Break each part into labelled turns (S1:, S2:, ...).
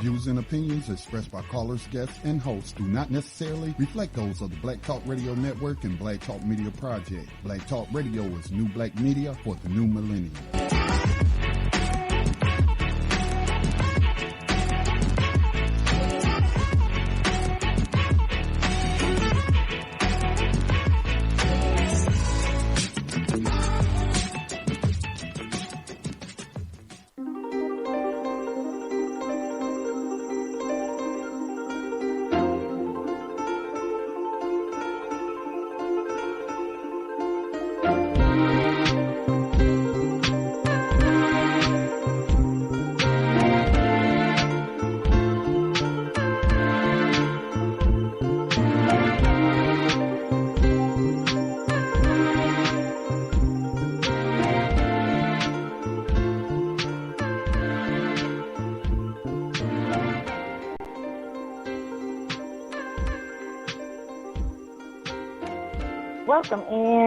S1: views and opinions expressed by callers, guests, and hosts do not necessarily reflect those of the Black Talk Radio Network and Black Talk Media Project. Black Talk Radio is new black media for the new millennium.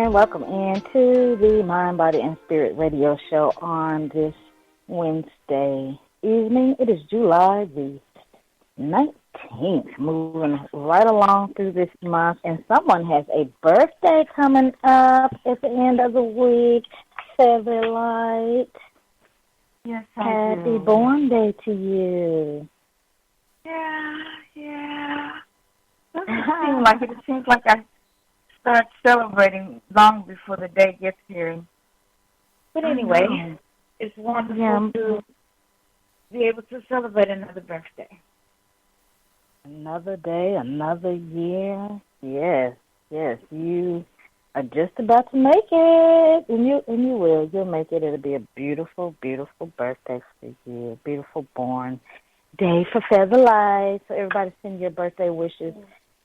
S2: Welcome in to the Mind, Body, and Spirit radio show on this Wednesday evening. It is July the 19th, moving right along through this month, and someone has a birthday coming up at the end of the week. Featherlight.
S3: Yes,
S2: Happy born day to you.
S3: Yeah. It seems like I start celebrating long before the day gets here. But anyway, it's wonderful to be able to celebrate another birthday.
S2: Another day, another year. Yes, you are just about to make it, and you will. You'll make it. It'll be a beautiful, beautiful birthday for you. A beautiful born day for Featherlight. So everybody send your birthday wishes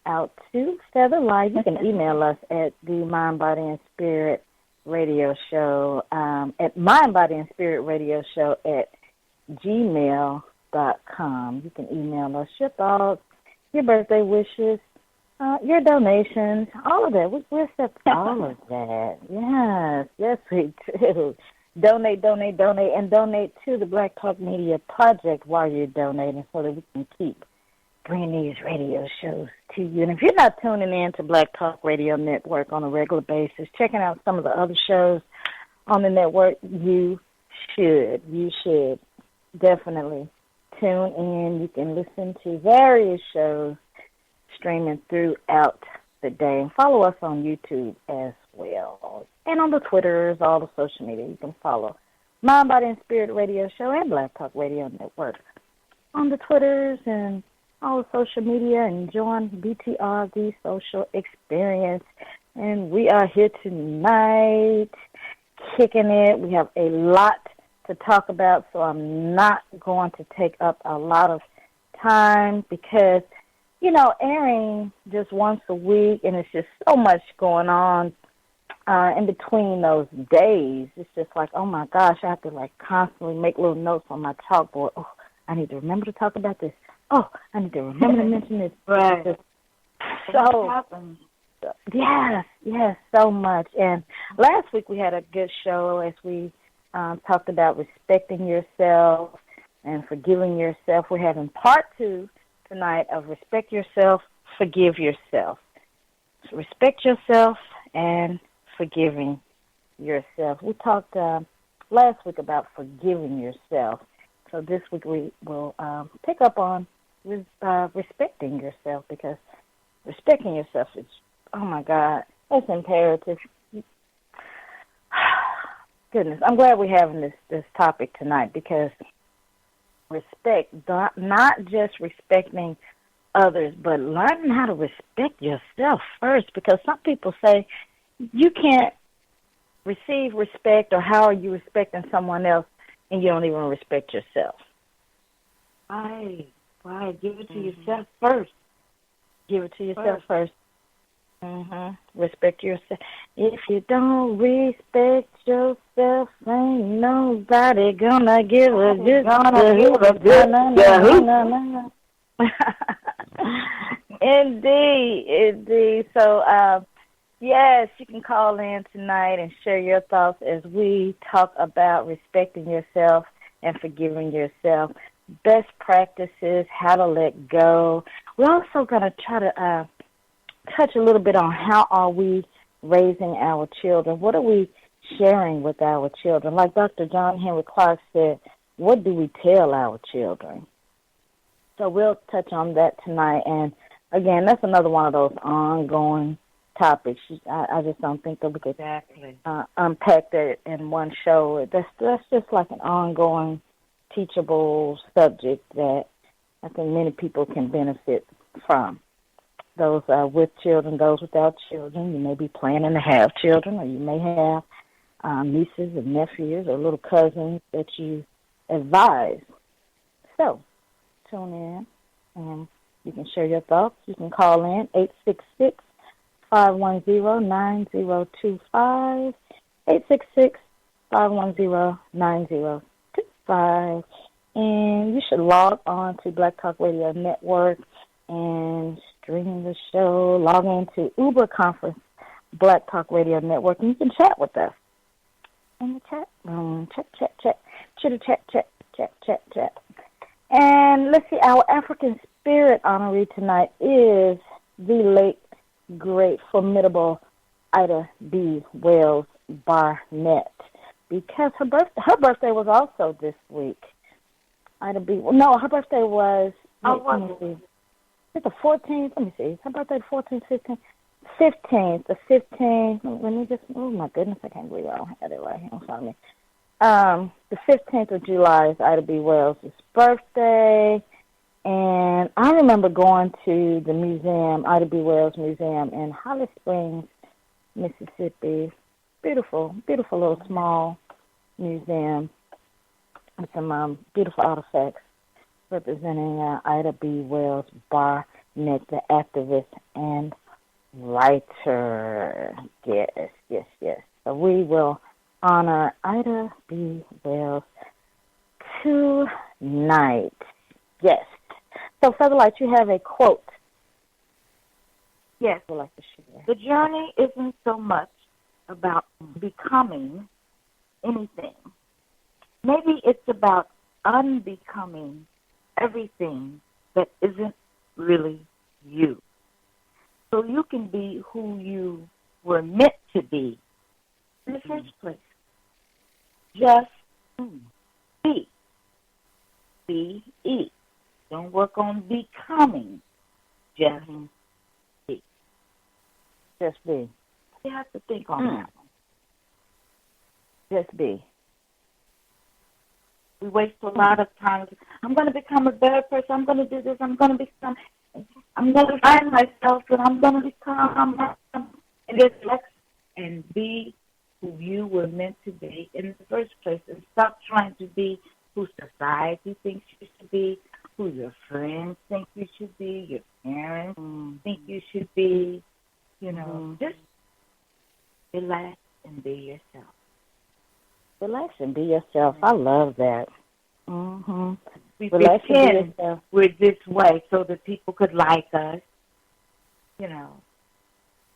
S2: out to Featherlight. You can email us at the Mind, Body, and Spirit Radio Show, at Mind, Body, and Spirit Radio Show at gmail.com. You can email us your thoughts, your birthday wishes, your donations, all of that. We accept all of that. Yes, we do. Donate, and donate to the Black Talk Media Project while you're donating so that we can keep bringing these radio shows to you. And if you're not tuning in to Black Talk Radio Network on a regular basis, checking out some of the other shows on the network, you should definitely tune in. You can listen to various shows streaming throughout the day. And follow us on YouTube as well. And on the Twitters, all the social media, you can follow Mind, Body, and Spirit Radio Show and Black Talk Radio Network on the Twitters and all the social media, and join BTR, the social experience. And we are here tonight kicking it. We have a lot to talk about, so I'm not going to take up a lot of time because, airing just once a week, and it's just so much going on in between those days. It's just like, oh my gosh, I have to constantly make little notes on my chalkboard. Oh, I need to remember to talk about this. Oh, I need to remember to mention this.
S3: Right.
S2: So, yes, so much. And last week we had a good show as we talked about respecting yourself and forgiving yourself. We're having part 2 tonight of respect yourself, forgive yourself. So respect yourself and forgiving yourself. We talked last week about forgiving yourself. So this week we will pick up on respecting yourself, because respecting yourself is, oh my God, that's imperative. Goodness, I'm glad we're having this topic tonight, because respect, not just respecting others, but learning how to respect yourself first, because some people say you can't receive respect, or how are you respecting someone else and you don't even respect yourself.
S3: Right. Give it to yourself first.
S2: Give it to yourself first. Respect yourself. If you don't respect yourself, ain't nobody gonna give a good. Indeed. So, yes, you can call in tonight and share your thoughts as we talk about respecting yourself and forgiving yourself. best practices, how to let go. We're also going to try to touch a little bit on how are we raising our children. What are we sharing with our children? Like Dr. John Henry Clark said, what do we tell our children? So we'll touch on that tonight. And, again, that's another one of those ongoing topics. I just don't think that we could unpack that in one show. That's just like an ongoing teachable subject that I think many people can benefit from. Those with children, those without children. You may be planning to have children, or you may have nieces and nephews or little cousins that you advise. So tune in, and you can share your thoughts. You can call in 866-510-9025, 866-510-9025. And you should log on to Black Talk Radio Network and stream the show. Log into Uber Conference Black Talk Radio Network, and you can chat with us in the chat room. Chat. Chitter-chat. And let's see, our African Spirit honoree tonight is the late, great, formidable Ida B. Wells Barnett, because her birthday was also this week. Ida B. No, her birthday was. Let me see. It's the 14th. Let me see. Her birthday the 14th, 15th. 15th. The 15th. Let me just. Oh my goodness, I can't believe I don't have it right here in front of me. The 15th of July is Ida B. Wells' birthday, and I remember going to the museum, Ida B. Wells Museum in Holly Springs, Mississippi. Beautiful, beautiful little small museum with some beautiful artifacts representing Ida B. Wells Barnett, the activist and writer. Yes. So we will honor Ida B. Wells tonight. Yes. So, Featherlight, you have a quote.
S3: Yes.
S2: I'd like to share.
S3: The journey isn't so much about becoming anything. Maybe it's about unbecoming everything that isn't really you. So you can be who you were meant to be in the first place. Just be. Be. Don't work on becoming. Just be.
S2: Just be.
S3: You have to think on that one.
S2: Just be.
S3: We waste a lot of time. I'm going to become a better person. I'm going to do this. I'm going to find myself, and I'm going to become. And just flex and be who you were meant to be in the first place, and stop trying to be who society thinks you should be, who your friends think you should be, your parents think you should be. Just relax and be yourself.
S2: Relax and be yourself. I love that.
S3: We pretend we're this way so that people could like us,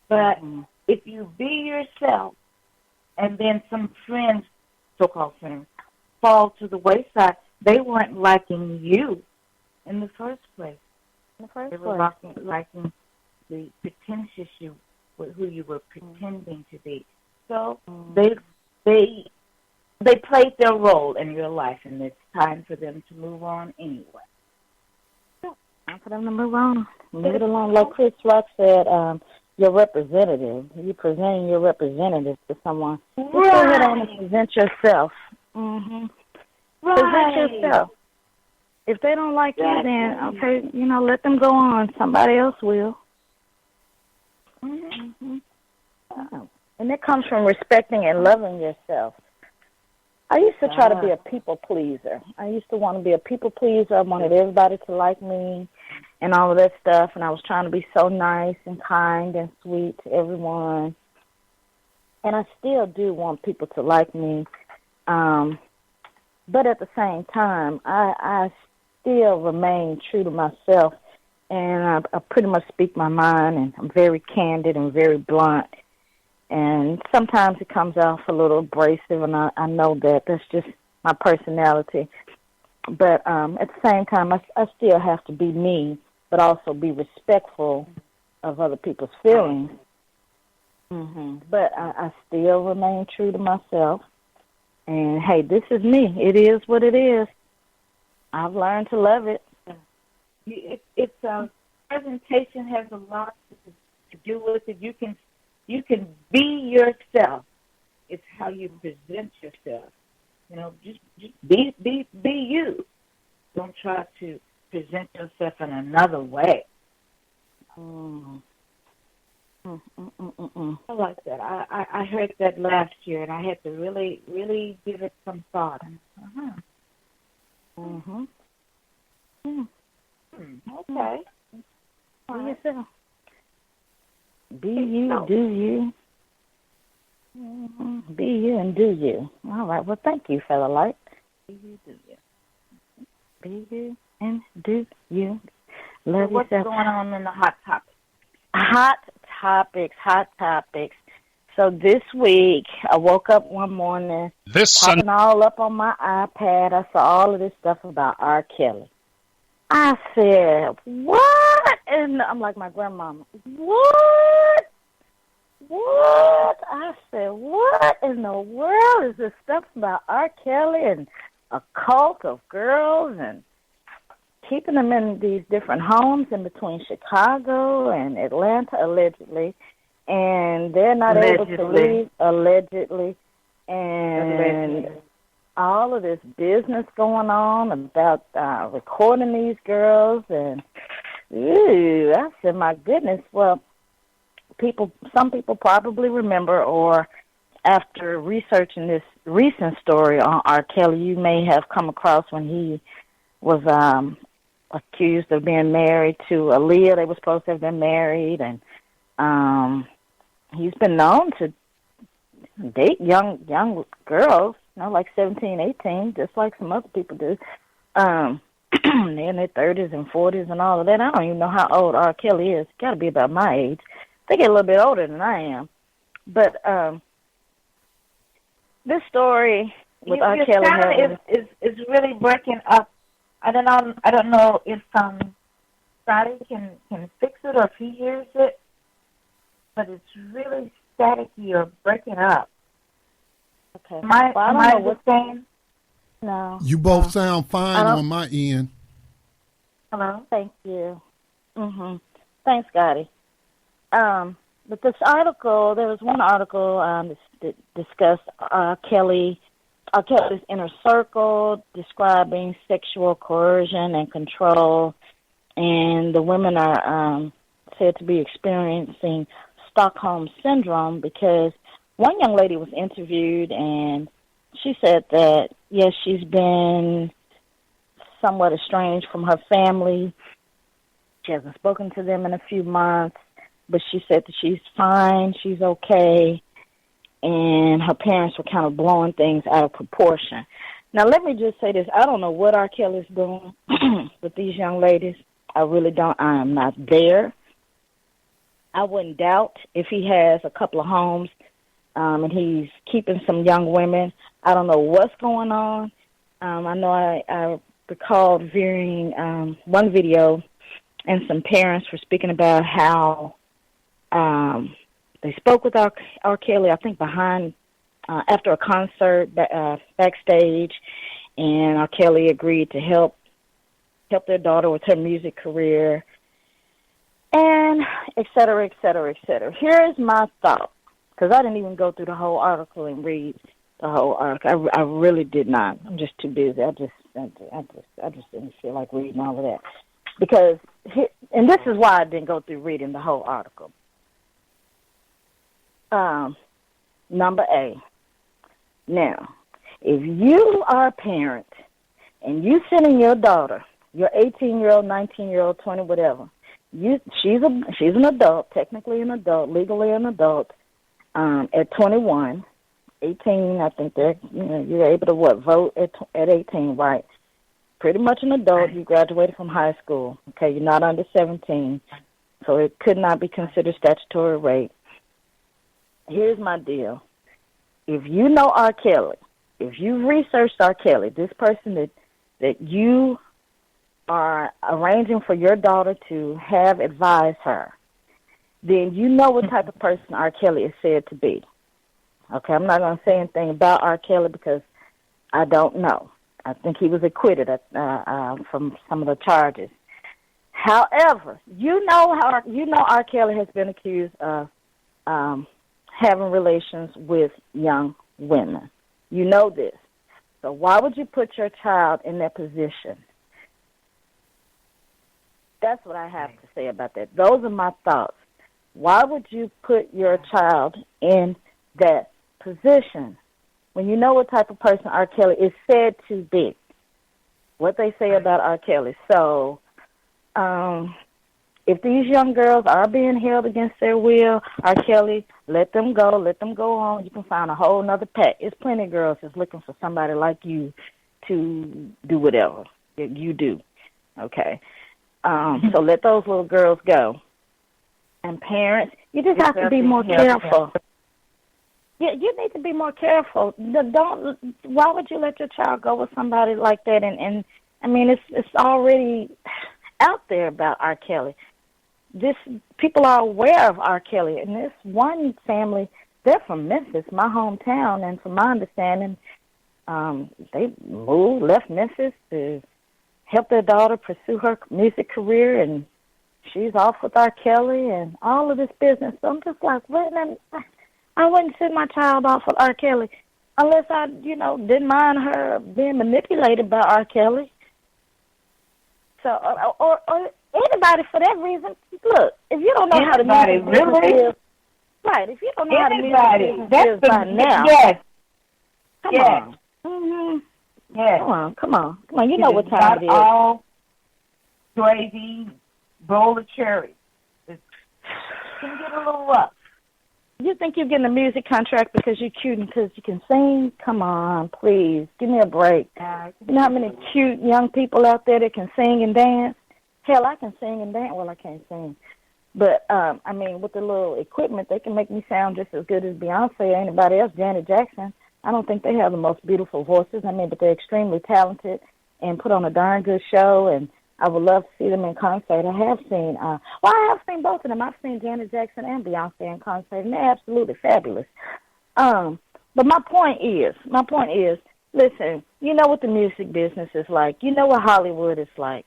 S3: But if you be yourself, and then some friends, so-called friends, fall to the wayside, they weren't liking you in the first place. They were liking the pretentious you, who you were pretending to be. So they played their role in your life, and it's time for them to move on anyway.
S2: Time for them to move on. Move it along. Like Chris Rock said, your representative. You're presenting your representative to someone. Just go ahead on and present yourself. Present yourself. If they don't like you, then, okay, let them go on. Somebody else will. And it comes from respecting and loving yourself. I used to try to be a people pleaser. I used to want to be a people pleaser. I wanted everybody to like me and all of that stuff, and I was trying to be so nice and kind and sweet to everyone. And I still do want people to like me. But at the same time, I still remain true to myself, and I pretty much speak my mind, and I'm very candid and very blunt. And sometimes it comes off a little abrasive, and I know that. That's just my personality. But at the same time, I still have to be me, but also be respectful of other people's feelings. But I still remain true to myself. And, hey, this is me. It is what it is. I've learned to love it.
S3: It's presentation has a lot to do with it. You can be yourself. It's how you present yourself. Just be you. Don't try to present yourself in another way. I like that. I heard that last year, and I had to really, really give it some thought. Okay.
S2: Be yourself. Be you, do you. Be you and do you. All right. Well, thank you, Fella Light. Be you, do you. Be you and do you. Love
S3: What's
S2: yourself.
S3: going on in the hot topics?
S2: Hot topics. So this week, I woke up one morning, popping all up on my iPad. I saw all of this stuff about R. Kelly. I said, what? And I'm like my grandmama, what? I said, what in the world is this stuff about R. Kelly and a cult of girls and keeping them in these different homes in between Chicago and Atlanta, allegedly, and they're not able to leave, allegedly, and all of this business going on about recording these girls, and I said, my goodness. Well, some people probably remember, or after researching this recent story on R. Kelly, you may have come across when he was accused of being married to Aaliyah. They were supposed to have been married, and he's been known to date young girls, like 17, 18, just like some other people do. They're in their 30s and 40s and all of that. I don't even know how old R. Kelly is. Got to be about my age. I think he's a little bit older than I am. But this story with R. Kelly
S3: is really breaking up. I don't know if Scotty can fix it or if he hears it, but it's really staticky or breaking up.
S2: Okay.
S3: Am I the same?
S2: No.
S1: You both sound fine on my end.
S3: Hello?
S2: Thank you. Thanks, Scotty. But this article, there was one article that discussed Kelly's inner circle, describing sexual coercion and control, and the women are said to be experiencing Stockholm syndrome because one young lady was interviewed, and she said that, yes, she's been somewhat estranged from her family. She hasn't spoken to them in a few months, but she said that she's fine, she's okay, and her parents were kind of blowing things out of proportion. Now, let me just say this. I don't know what R. Kelly's doing with these young ladies. I really don't. I am not there. I wouldn't doubt if he has a couple of homes and he's keeping some young women. I don't know what's going on. I know I recalled viewing one video, and some parents were speaking about how they spoke with R. Kelly, I think, after a concert backstage, and R. Kelly agreed to help their daughter with her music career, and et cetera, et cetera, et cetera. Here is my thought, because I didn't even go through the whole article and read the whole article. I really did not. I'm just too busy. I just didn't feel like reading all of that. Because, and this is why I didn't go through reading the whole article. Number A. Now, if you are a parent and you sending your daughter, your 18-year-old, 19-year-old, 20, whatever, she's an adult, technically an adult, legally an adult, at 21, 18, I think you're able to vote at 18, right? Pretty much an adult. You graduated from high school. Okay, you're not under 17, so it could not be considered statutory rape. Here's my deal. If you know R. Kelly, if you've researched R. Kelly, this person that that you are arranging for your daughter to have advise her, then you know what type of person R. Kelly is said to be. Okay, I'm not going to say anything about R. Kelly because I don't know. I think he was acquitted from some of the charges. However, you know R. Kelly has been accused of having relations with young women. You know this. So why would you put your child in that position? That's what I have to say about that. Those are my thoughts. Why would you put your child in that position when you know what type of person R. Kelly is said to be? What they say about R. Kelly. So, if these young girls are being held against their will, R. Kelly, let them go on. You can find a whole nother pack. There's plenty of girls that's looking for somebody like you to do whatever you do. Okay. So let those little girls go. And parents, you just have to be more careful. Yeah, you need to be more careful. Why would you let your child go with somebody like that? And I mean, it's already out there about R. Kelly. People are aware of R. Kelly, and this one family, they're from Memphis, my hometown, and from my understanding, they left Memphis to help their daughter pursue her music career, and she's off with R. Kelly and all of this business. So I'm just like, I wouldn't send my child off with R. Kelly unless I, didn't mind her being manipulated by R. Kelly. So, or anybody for that reason. Look, if you don't know how to music business is, right? If you don't know how to music business is by now,
S3: yes,
S2: come on. Mm-hmm.
S3: Yes.
S2: Come on. You know what time it is.
S3: All gravy, bowl of cherries. It can get a little rough.
S2: You think you're getting a music contract because you're cute and because you can sing? Come on, please. Give me a break. You know how many cute young people out there that can sing and dance? Hell, I can sing and dance. Well, I can't sing. But, I mean, with the little equipment, they can make me sound just as good as Beyonce or anybody else, Janet Jackson. I don't think they have the most beautiful voices. I mean, but they're extremely talented and put on a darn good show, and I would love to see them in concert. I have seen both of them. I've seen Janet Jackson and Beyonce in concert, and they're absolutely fabulous. But my point is, listen, you know what the music business is like. You know what Hollywood is like.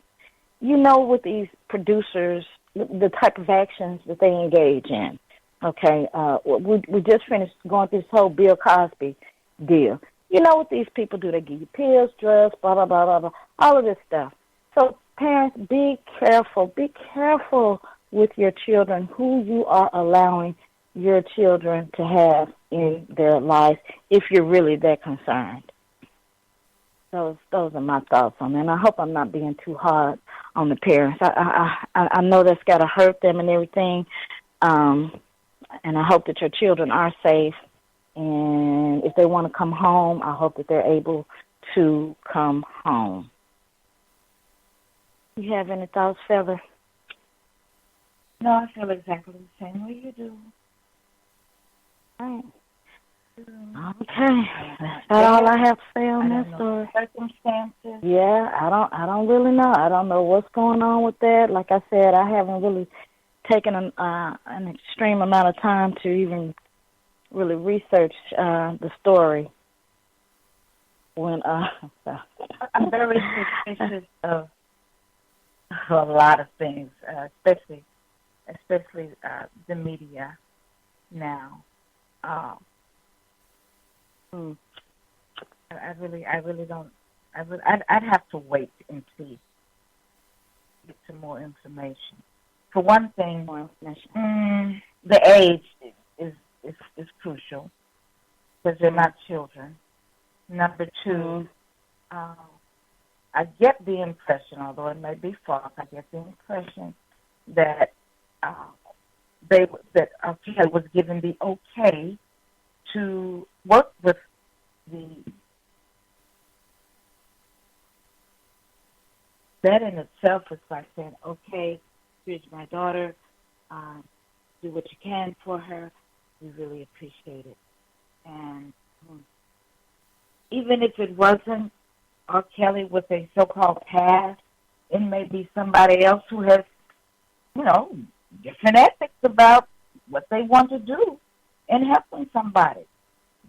S2: You know what these producers, the type of actions that they engage in. Okay, we just finished going through this whole Bill Cosby deal. You know what these people do. They give you pills, drugs, blah, blah, blah, blah, blah, all of this stuff. So parents, be careful with your children, who you are allowing your children to have in their lives if you're really that concerned. Those are my thoughts on that. And I hope I'm not being too hard on the parents. I know that's got to hurt them and everything, and I hope that your children are safe. And if they want to come home, I hope that they're able to come home. You have any thoughts, Feather?
S3: No, I feel exactly the same way you do.
S2: All right. Okay, that's all I have to say on that story.
S3: Circumstances.
S2: Yeah, I don't really know. I don't know what's going on with that. Like I said, I haven't really taken an extreme amount of time to even really research the story. When
S3: I'm very suspicious of a lot of things, especially the media now. I really don't. I'd have to wait and see. Get some more information. For one thing, the age is crucial because they're not children. Number two, I get the impression, although it may be false, I get the impression that RK was given the okay to work with that in itself is like saying, okay, here's my daughter, do what you can for her. We really appreciate it. And even if it wasn't R. Kelly with a so-called past. It may be somebody else who has, different ethics about what they want to do in helping somebody.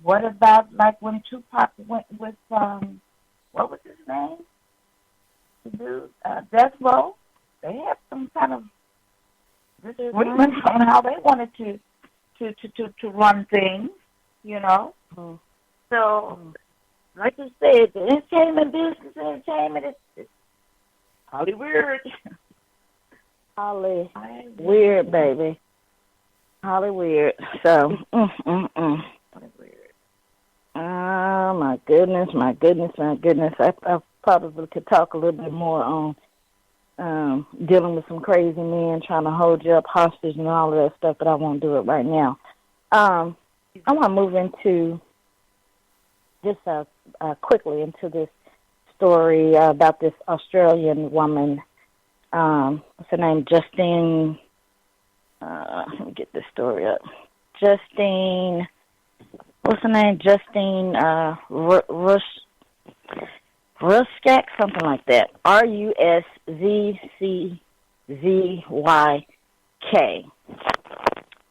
S3: What about like when Tupac went with, what was his name? The dude, Death Row. They had some kind of disagreements on how they wanted to run things,
S2: Mm.
S3: So, like you said, the entertainment business, is Holly weird.
S2: Holly weird, baby. Holly weird. So, Holly weird. Oh, my goodness. I probably could talk a little bit more on dealing with some crazy men trying to hold you up hostage and all of that stuff, but I won't do it right now. I want to move into just quickly into this story about this Australian woman. What's her name? Justine. Let me get this story up. Justine. What's her name? Justine Ruszczyk, something like that. Ruszczyk.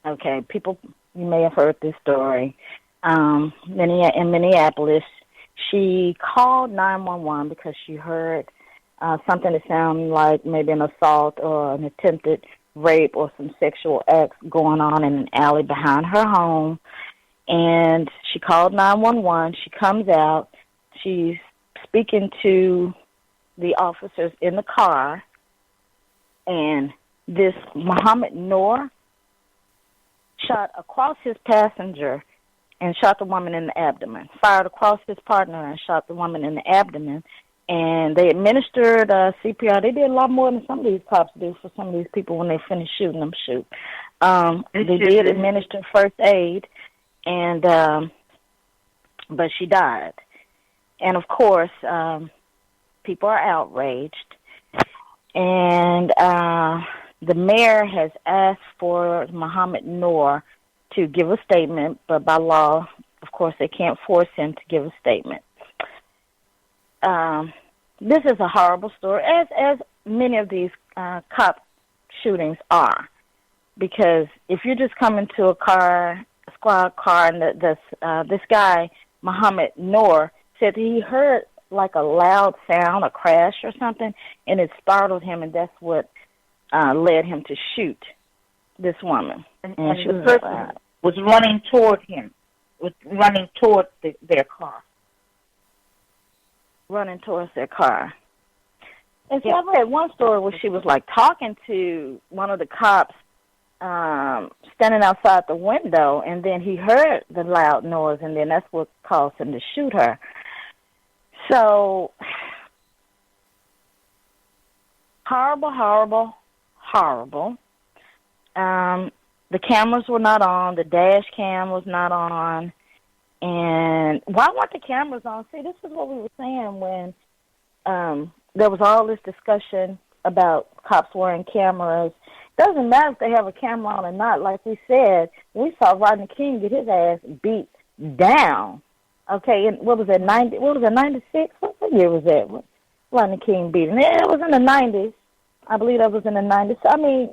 S2: Okay, people, you may have heard this story. In Minneapolis, she called 911 because she heard something that sounded like maybe an assault or an attempted rape or some sexual acts going on in an alley behind her home. And she called 911. She comes out. She's speaking to the officers in the car. And this Muhammad Noor shot across his passenger and shot the woman in the abdomen, fired across his partner and shot the woman in the abdomen. And they administered CPR. They did a lot more than some of these cops do for some of these people when they finish shooting them. They did administer first aid, and but she died. And, of course, people are outraged. And the mayor has asked for Muhammad Noor to give a statement, but by law, of course, they can't force him to give a statement. This is a horrible story, as many of these cop shootings are, because if you just come into a squad car, and this guy, Muhammad Noor, said he heard like a loud sound, a crash or something, and it startled him, and that's what led him to shoot this woman.
S3: And she was running toward him, running towards their car.
S2: Running towards their car. And see, I've read one story where she was like talking to one of the cops standing outside the window, and then he heard the loud noise, and then that's what caused him to shoot her. So, horrible. The cameras were not on. The dash cam was not on. And why weren't the cameras on? See, this is what we were saying when there was all this discussion about cops wearing cameras. It doesn't matter if they have a camera on or not. Like we said, we saw Rodney King get his ass beat down. Okay, and what was it, 96? What year was that? Rodney King beat him. Yeah, it was in the 90s. I believe that was in the 90s. I mean,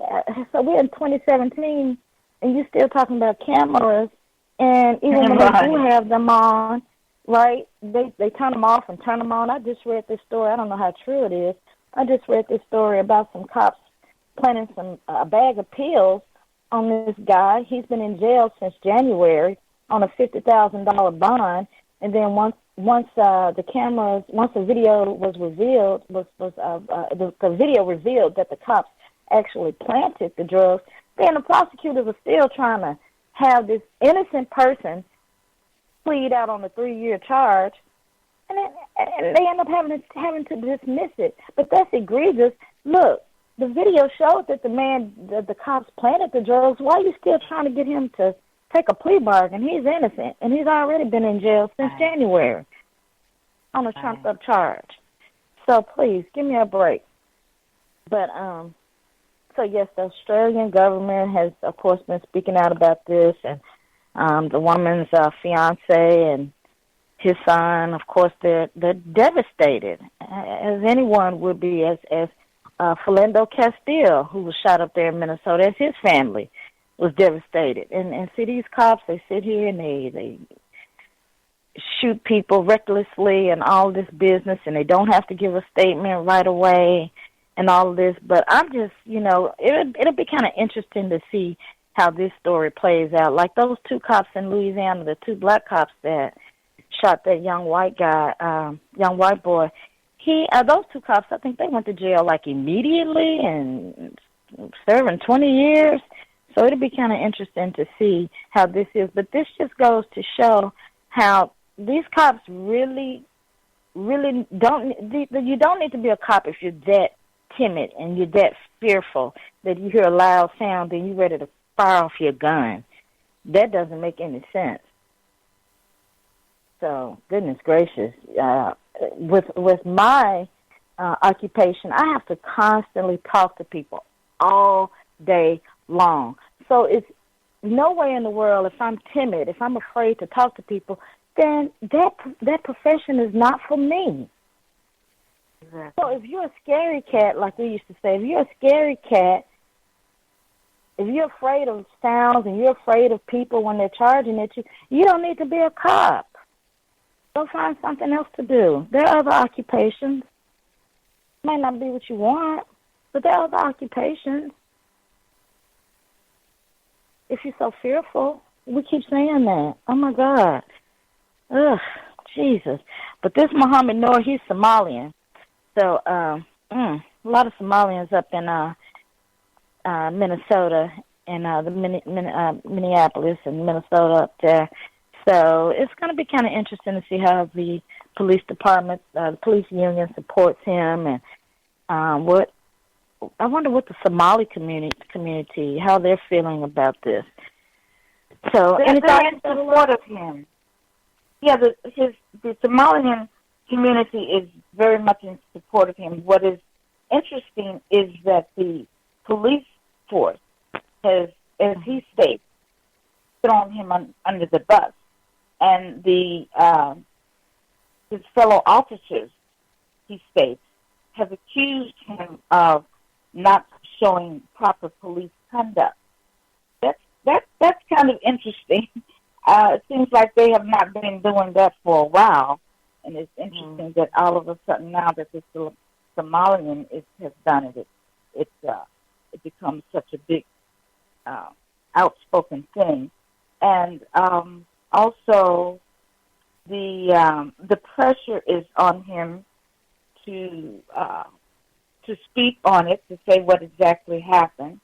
S2: so we're in 2017, and you're still talking about cameras. And even when they do have them on, right, they turn them off and turn them on. I just read this story. I don't know how true it is. I just read this story about some cops planting a bag of pills on this guy. He's been in jail since January on a $50,000 bond. And then once the video was revealed, the video revealed that the cops actually planted the drugs, then the prosecutors were still trying to have this innocent person plead out on a 3-year charge, and they end up having to dismiss it. But that's egregious. Look, the video showed that the cops planted the drugs. Why are you still trying to get him to take a plea bargain? He's innocent, and he's already been in jail since January on a trumped-up charge. So please, give me a break. But, so yes, the Australian government has, of course, been speaking out about this, and the woman's fiance and his son. Of course, they're devastated, as anyone would be, as Philando Castile, who was shot up there in Minnesota, as his family was devastated. And see, these cops, they sit here and they shoot people recklessly and all this business, and they don't have to give a statement right away and all of this. But I'm just, it'll be kind of interesting to see how this story plays out. Like those two cops in Louisiana, the two black cops that shot that young white boy. Those two cops, I think they went to jail like immediately and serving 20 years. So it'll be kind of interesting to see how this is. But this just goes to show how these cops really, really you don't need to be a cop if you're that timid and you're that fearful that you hear a loud sound and you're ready to fire off your gun. That doesn't make any sense. So, goodness gracious, with my occupation, I have to constantly talk to people all day long. So it's no way in the world, if I'm timid, if I'm afraid to talk to people, then that profession is not for me. Exactly. So if you're a scary cat, like we used to say, if you're a scary cat, if you're afraid of sounds and you're afraid of people when they're charging at you, you don't need to be a cop. Go find something else to do. There are other occupations. It might not be what you want, but there are other occupations. If you're so fearful, we keep saying that. Oh, my God. Ugh, Jesus. But this Muhammad Noor, he's Somalian. So a lot of Somalians up in Minnesota and the Minneapolis and Minnesota up there. So it's going to be kind of interesting to see how the police department, the police union supports him, and I wonder what the Somali community, how they're feeling about this. So
S3: they're in support of him. Yeah, the Somalian community is very much in support of him. What is interesting is that the police force has, as he states, thrown him under the bus, and his fellow officers, he states, have accused him of not showing proper police conduct. That's kind of interesting. It seems like they have not been doing that for a while, and it's interesting that all of a sudden now that this Somalian has done it, it becomes such a big outspoken thing, and also the pressure is on him to speak on it, to say what exactly happened.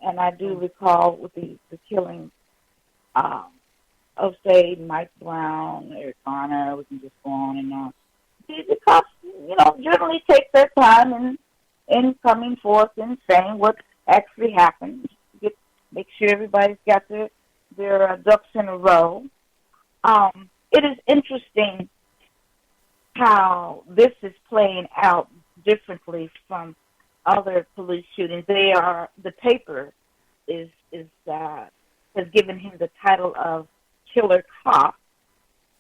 S3: And I do recall with the killing of, say, Mike Brown, Eric Garner, we can just go on and on. The cops, generally take their time in coming forth and saying what actually happened. Make sure everybody's got their ducks in a row. It is interesting how this is playing out differently from other police shootings. The paper has given him the title of killer cop.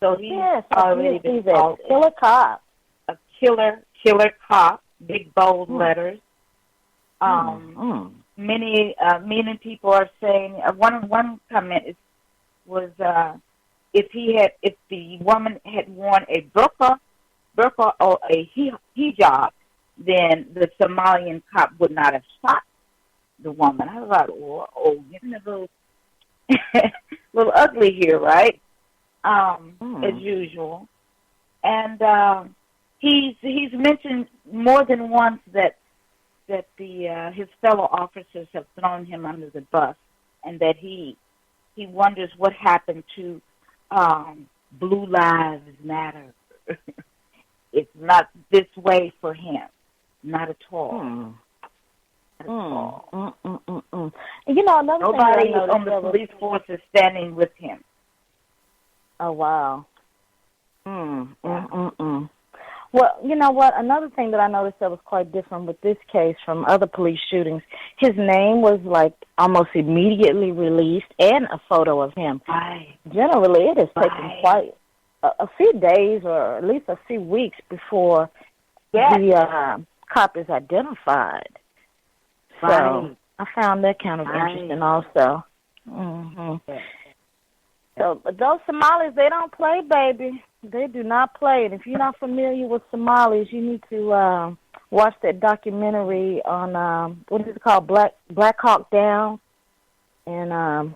S3: So he's already been called
S2: killer cop.
S3: A killer cop, big bold letters. Many people are saying one comment was if the woman had worn a burqa or a hijab, then the Somalian cop would not have shot the woman. I thought, getting a little ugly here, right? As usual. And he's mentioned more than once that his fellow officers have thrown him under the bus, and that he wonders what happened to Blue Lives Matter. It's not this way for him, not at all.
S2: Another
S3: nobody
S2: thing
S3: on the police force is standing with him.
S2: Oh, wow. Well, you know what? Another thing that I noticed that was quite different with this case from other police shootings, his name was like almost immediately released, and a photo of him.
S3: Right.
S2: Generally, it has taken a few days or at least a few weeks before the cop is identified.
S3: Right.
S2: So I found that kind of interesting also. So, but those Somalis, they don't play, baby. They do not play. And if you're not familiar with Somalis, you need to watch that documentary on, what is it called, Black Hawk Down, and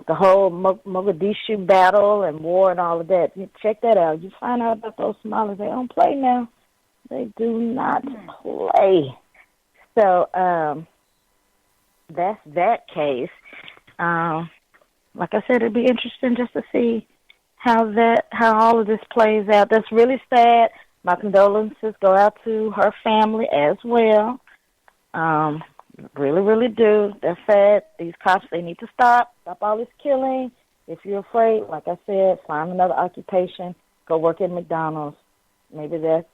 S2: the whole Mogadishu battle and war and all of that. You check that out. You find out about those Somalis. They don't play now. They do not play. So that's that case. Like I said, it'd be interesting just to see how all of this plays out. That's really sad. My condolences go out to her family as well. Really, really do. They're sad. These cops, they need to stop all this killing. If you're afraid, like I said, find another occupation. Go work at McDonald's. Maybe that's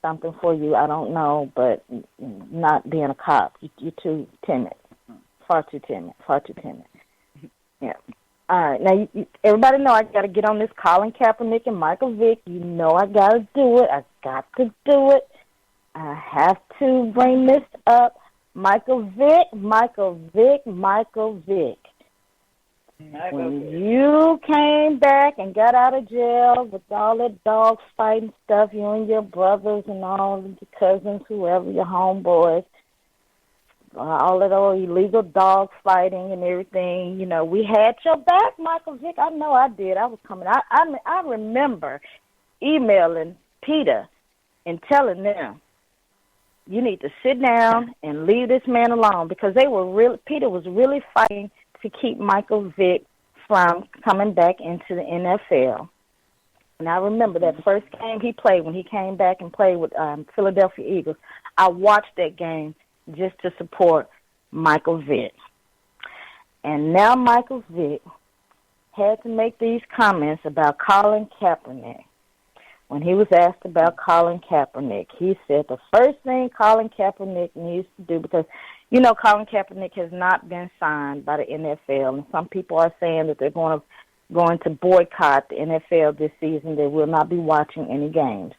S2: something for you. I don't know, but not being a cop. You're too timid. Far too timid. Yeah. All right. Now, everybody know I got to get on this Colin Kaepernick and Michael Vick. You know I got to do it. I got to do it. I have to bring this up. Michael Vick. When you came back and got out of jail with all that dog fighting stuff, you and your brothers and all your cousins, whoever, your homeboys, all that old illegal dog fighting and everything, you know, we had your back, Michael Vick. I know I did. I was coming. I remember emailing Peter and telling them, you need to sit down and leave this man alone, because Peter was really fighting to keep Michael Vick from coming back into the NFL. And I remember that first game he played when he came back and played with Philadelphia Eagles. I watched that game just to support Michael Vick. And now Michael Vick had to make these comments about Colin Kaepernick. When he was asked about Colin Kaepernick, he said the first thing Colin Kaepernick needs to do, because, you know, Colin Kaepernick has not been signed by the NFL, and some people are saying that they're going to boycott the NFL this season. They will not be watching any games.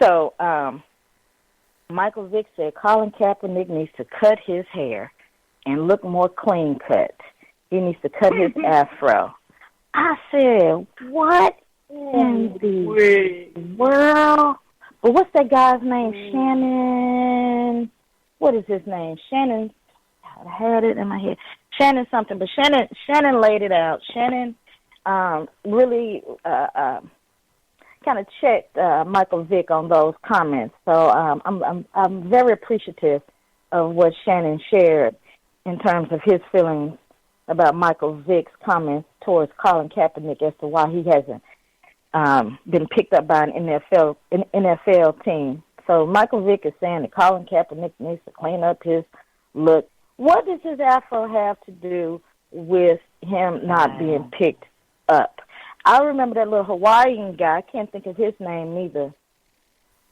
S2: So Michael Vick said Colin Kaepernick needs to cut his hair and look more clean cut. He needs to cut his afro. I said, what in the world? But what's that guy's name? Shannon. What is his name? Shannon. I had it in my head. Shannon something. But Shannon laid it out. Shannon really kind of checked Michael Vick on those comments. So I'm very appreciative of what Shannon shared in terms of his feelings about Michael Vick's comments towards Colin Kaepernick as to why he hasn't been picked up by an NFL team. So Michael Vick is saying that Colin Kaepernick needs to clean up his look. What does his afro have to do with him not being picked up? I remember that little Hawaiian guy. I can't think of his name either.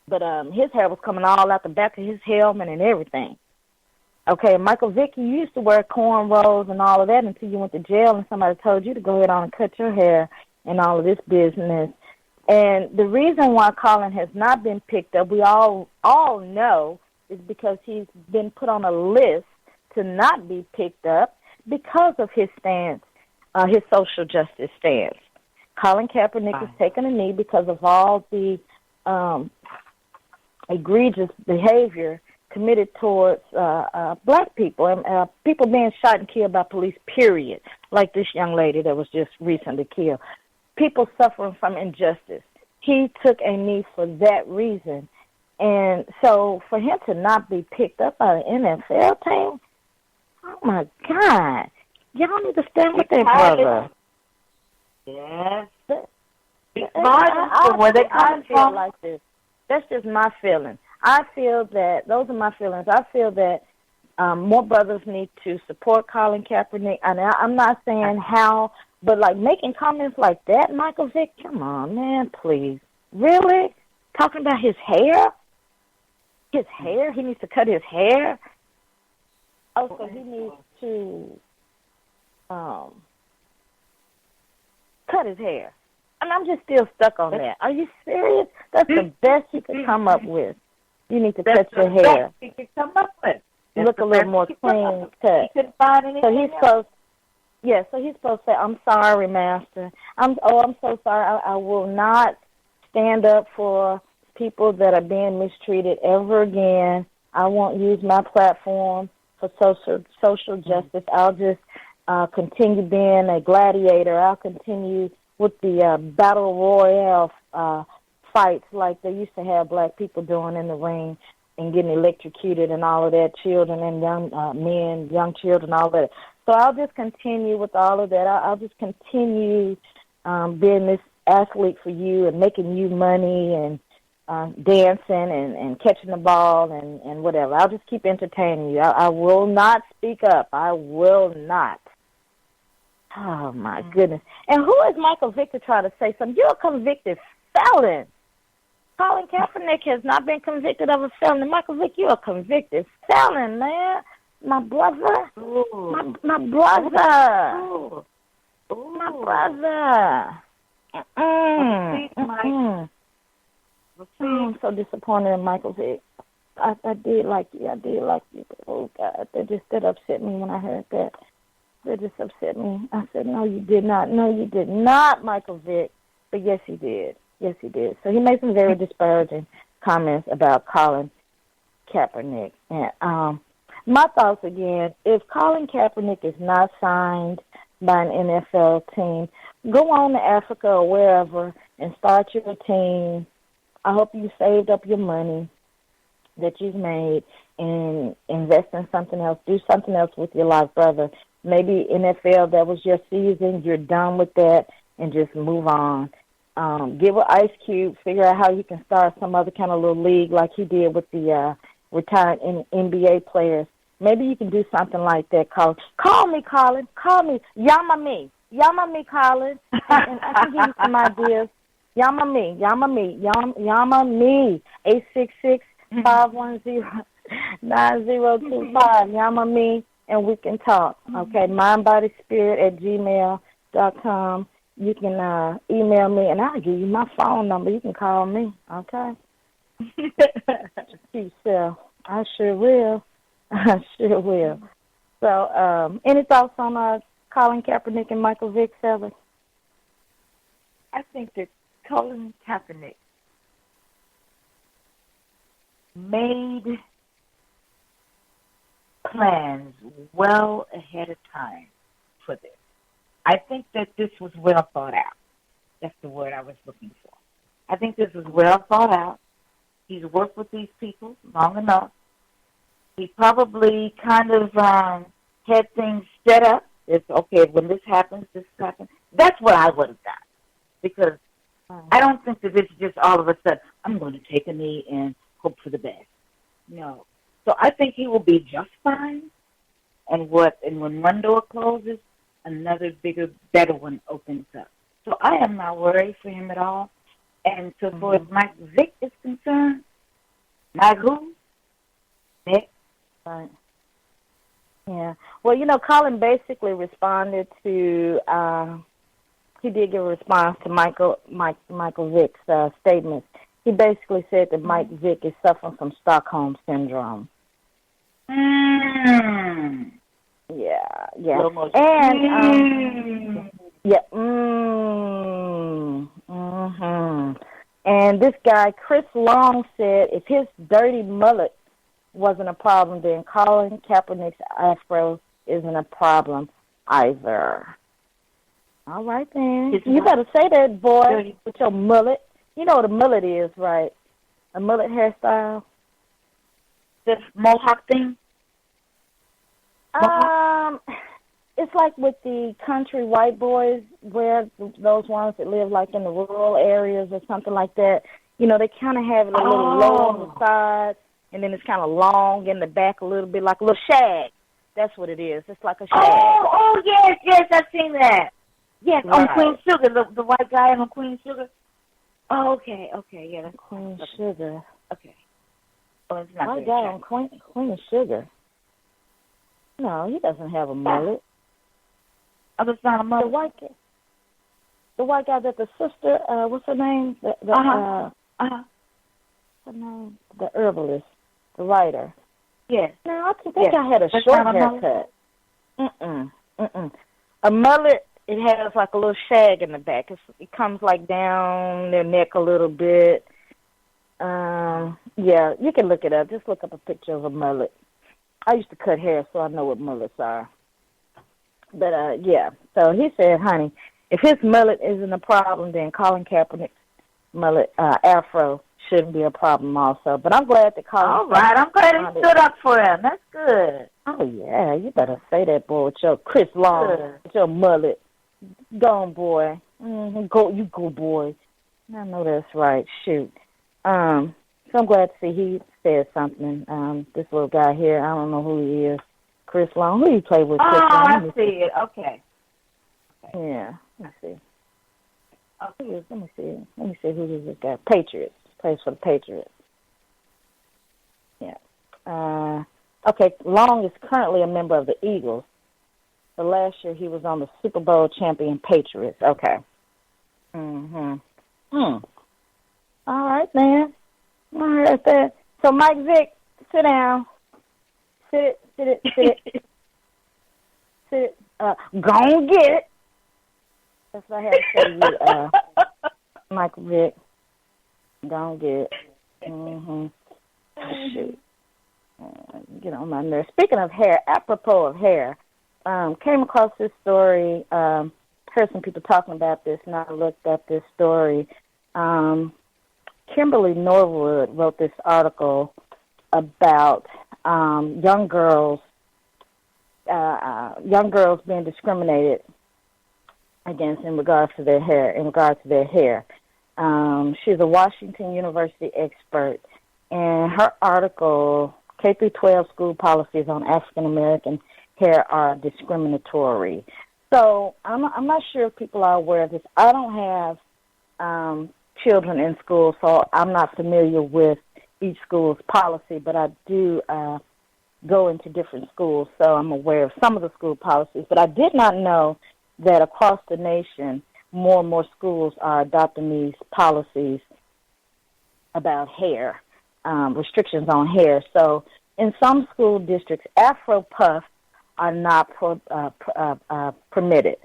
S2: But his hair was coming all out the back of his helmet and everything. Okay, Michael Vick, you used to wear cornrows and all of that until you went to jail and somebody told you to go ahead on and cut your hair and all of this business. And the reason why Colin has not been picked up, we all know, is because he's been put on a list to not be picked up because of his stance, his social justice stance. Colin Kaepernick has taken a knee because of all the egregious behavior committed towards black people and people being shot and killed by police, period, like this young lady that was just recently killed. People suffering from injustice. He took a knee for that reason. And so for him to not be picked up by the NFL team, oh, my God. Y'all need to stand with that brother.
S3: Yes.
S2: I feel like this. That's just my feeling. I feel that, those are my feelings. I feel that more brothers need to support Colin Kaepernick. And I'm not saying how, but like making comments like that, Michael Vick, come on, man, please. Really? Talking about his hair? His hair? He needs to cut his hair? Oh, so he needs to cut his hair. And I'm just still stuck on that. Are you serious? That's the best you could come up with. You need to cut your hair.
S3: That's the best you could come up with.
S2: Look a little more clean cut.
S3: He couldn't find anything else.
S2: So he's supposed to say, I'm sorry, Master. I'm so sorry. I will not stand up for people that are being mistreated ever again. I won't use my platform for social justice. I'll just continue being a gladiator. I'll continue with the battle royale fights like they used to have black people doing in the ring and getting electrocuted and all of that, children and young men, young children, all that. So I'll just continue with all of that. I'll just continue being this athlete for you and making you money and dancing and catching the ball and whatever. I'll just keep entertaining you. I will not speak up. I will not. Oh, my goodness. And who is Michael Vick to try to say something? You're a convicted felon. Colin Kaepernick has not been convicted of a felony. Michael Vick, you're a convicted felon, man. My brother. Ooh. My brother. Ooh. Ooh. My brother. I'm so disappointed in Michael Vick. I did like you. But, oh, God, that upset me when I heard that. That just upset me. I said, no, you did not. No, you did not, Michael Vick. But yes, he did. Yes, he did. So he made some very disparaging comments about Colin Kaepernick. And my thoughts again, if Colin Kaepernick is not signed by an NFL team, go on to Africa or wherever and start your team. I hope you saved up your money that you've made and invest in something else. Do something else with your life, brother. Maybe NFL, that was your season. You're done with that and just move on. Get with Ice Cube, figure out how you can start some other kind of little league like he did with the retired NBA players. Maybe you can do something like that, Colin. Call me, Colin. Call me. Yama me, Colin. And I can give you some ideas. Yama me. 866-510-9025. Yama me, and we can talk. Okay, mindbodyspirit@gmail.com. You can email me, and I'll give you my phone number. You can call me, okay? So I sure will. So any thoughts on Colin Kaepernick and Michael Vick, Sally?
S3: I think that Colin Kaepernick made plans well ahead of time for this. I think that this was well thought out. That's the word I was looking for. I think this was well thought out. He's worked with these people long enough. He probably kind of had things set up. It's okay, when this happens, this happens. That's what I would have done. Because I don't think that it's just all of a sudden, I'm going to take a knee and hope for the best. No. So I think he will be just fine. And when one door closes, another bigger, better one opens up. So I am not worried for him at all. And so far as Mike Vick is concerned, Mike who? Nick?
S2: Right. Yeah. Well, Colin basically responded to, he did give a response to Michael Vick's statements. He basically said that Mike Vick is suffering from Stockholm Syndrome. Yeah. And this guy, Chris Long, said if his dirty mullet wasn't a problem, then Colin Kaepernick's afro isn't a problem either. All right, then. You better say that, boy, with your mullet. You know what a mullet is, right? A mullet hairstyle.
S3: This mohawk thing?
S2: It's like with the country white boys, where those ones that live like in the rural areas or something like that. They kind of have it a little low on the side, and then it's kind of long in the back a little bit, like a little shag. That's what it is. It's like a shag.
S3: Oh, yes, I've seen that. Yes,
S2: right.
S3: On Queen Sugar, the white guy on Queen Sugar. Oh, okay, yeah, that's
S2: Queen Sugar.
S3: Okay. Oh, it's not
S2: white guy on Queen Sugar. No, he doesn't have a mullet.
S3: Oh, that's not a mullet.
S2: The white guy. The white guy that the sister, what's her name? What's her name? The herbalist, the writer.
S3: Yes.
S2: No, I think I had a short haircut. A mullet, it has like a little shag in the back. It comes like down their neck a little bit. Yeah, you can look it up. Just look up a picture of a mullet. I used to cut hair, so I know what mullets are. But, yeah. So he said, honey, if his mullet isn't a problem, then Colin Kaepernick's mullet, afro, shouldn't be a problem also. But I'm glad that Colin...
S3: All right, I'm glad he stood up for him. That's good.
S2: Oh, yeah, you better say that, boy, with your Chris Long, with your mullet. Go on, boy. You go, boy. I know that's right. Shoot. So I'm glad to see he said something. This little guy here, I don't know who he is. Chris Long. Who you play with? Chris Long?
S3: I see it. Okay.
S2: Yeah. Let me see. Okay. Let me see who is this guy. Patriots. Plays for the Patriots. Yeah. Okay. Long is currently a member of the Eagles. But last year he was on the Super Bowl champion Patriots. Okay. All right, man. I heard that. So, Mike Vick, sit down. Sit it. Go and get it. That's what I have to say to you, Mike Vick. Go and get it. Shoot. Get on my nerves. Speaking of hair, apropos of hair, came across this story, heard some people talking about this, and I looked up this story. Kimberly Norwood wrote this article about young girls being discriminated against in regards to their hair. She's a Washington University expert, and her article, K-12 school policies on African American hair are discriminatory. So I'm not sure if people are aware of this. I don't have children in school, so I'm not familiar with each school's policy, but I do go into different schools, so I'm aware of some of the school policies. But I did not know that across the nation, more and more schools are adopting these policies about hair, restrictions on hair. So in some school districts, Afro puffs are not permitted.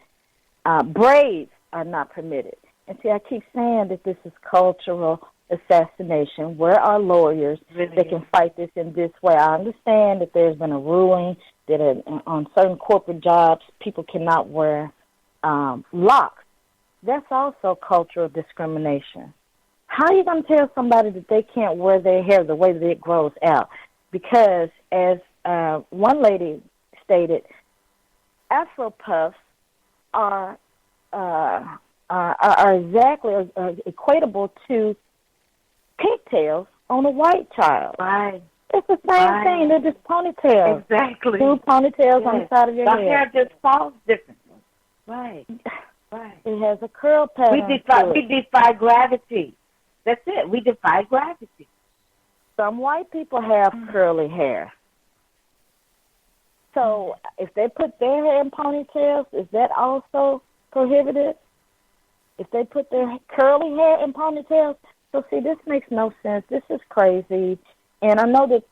S2: Braids are not permitted. And see, I keep saying that this is cultural assassination. Where are lawyers that can fight this in this way? I understand that there's been a ruling that on certain corporate jobs, people cannot wear locks. That's also cultural discrimination. How are you going to tell somebody that they can't wear their hair the way that it grows out? Because as one lady stated, Afro puffs are exactly equatable to pigtails on a white child.
S3: Right.
S2: It's the same thing. They're just ponytails.
S3: Exactly.
S2: Two ponytails on the side of your head.
S3: The hair just falls differently. Right.
S2: It has a curl pattern.
S3: We defy gravity. That's it. We defy gravity.
S2: Some white people have curly hair. So if they put their hair in ponytails, is that also prohibited? If they put their curly hair in ponytails? So, see, this makes no sense. This is crazy. And I know that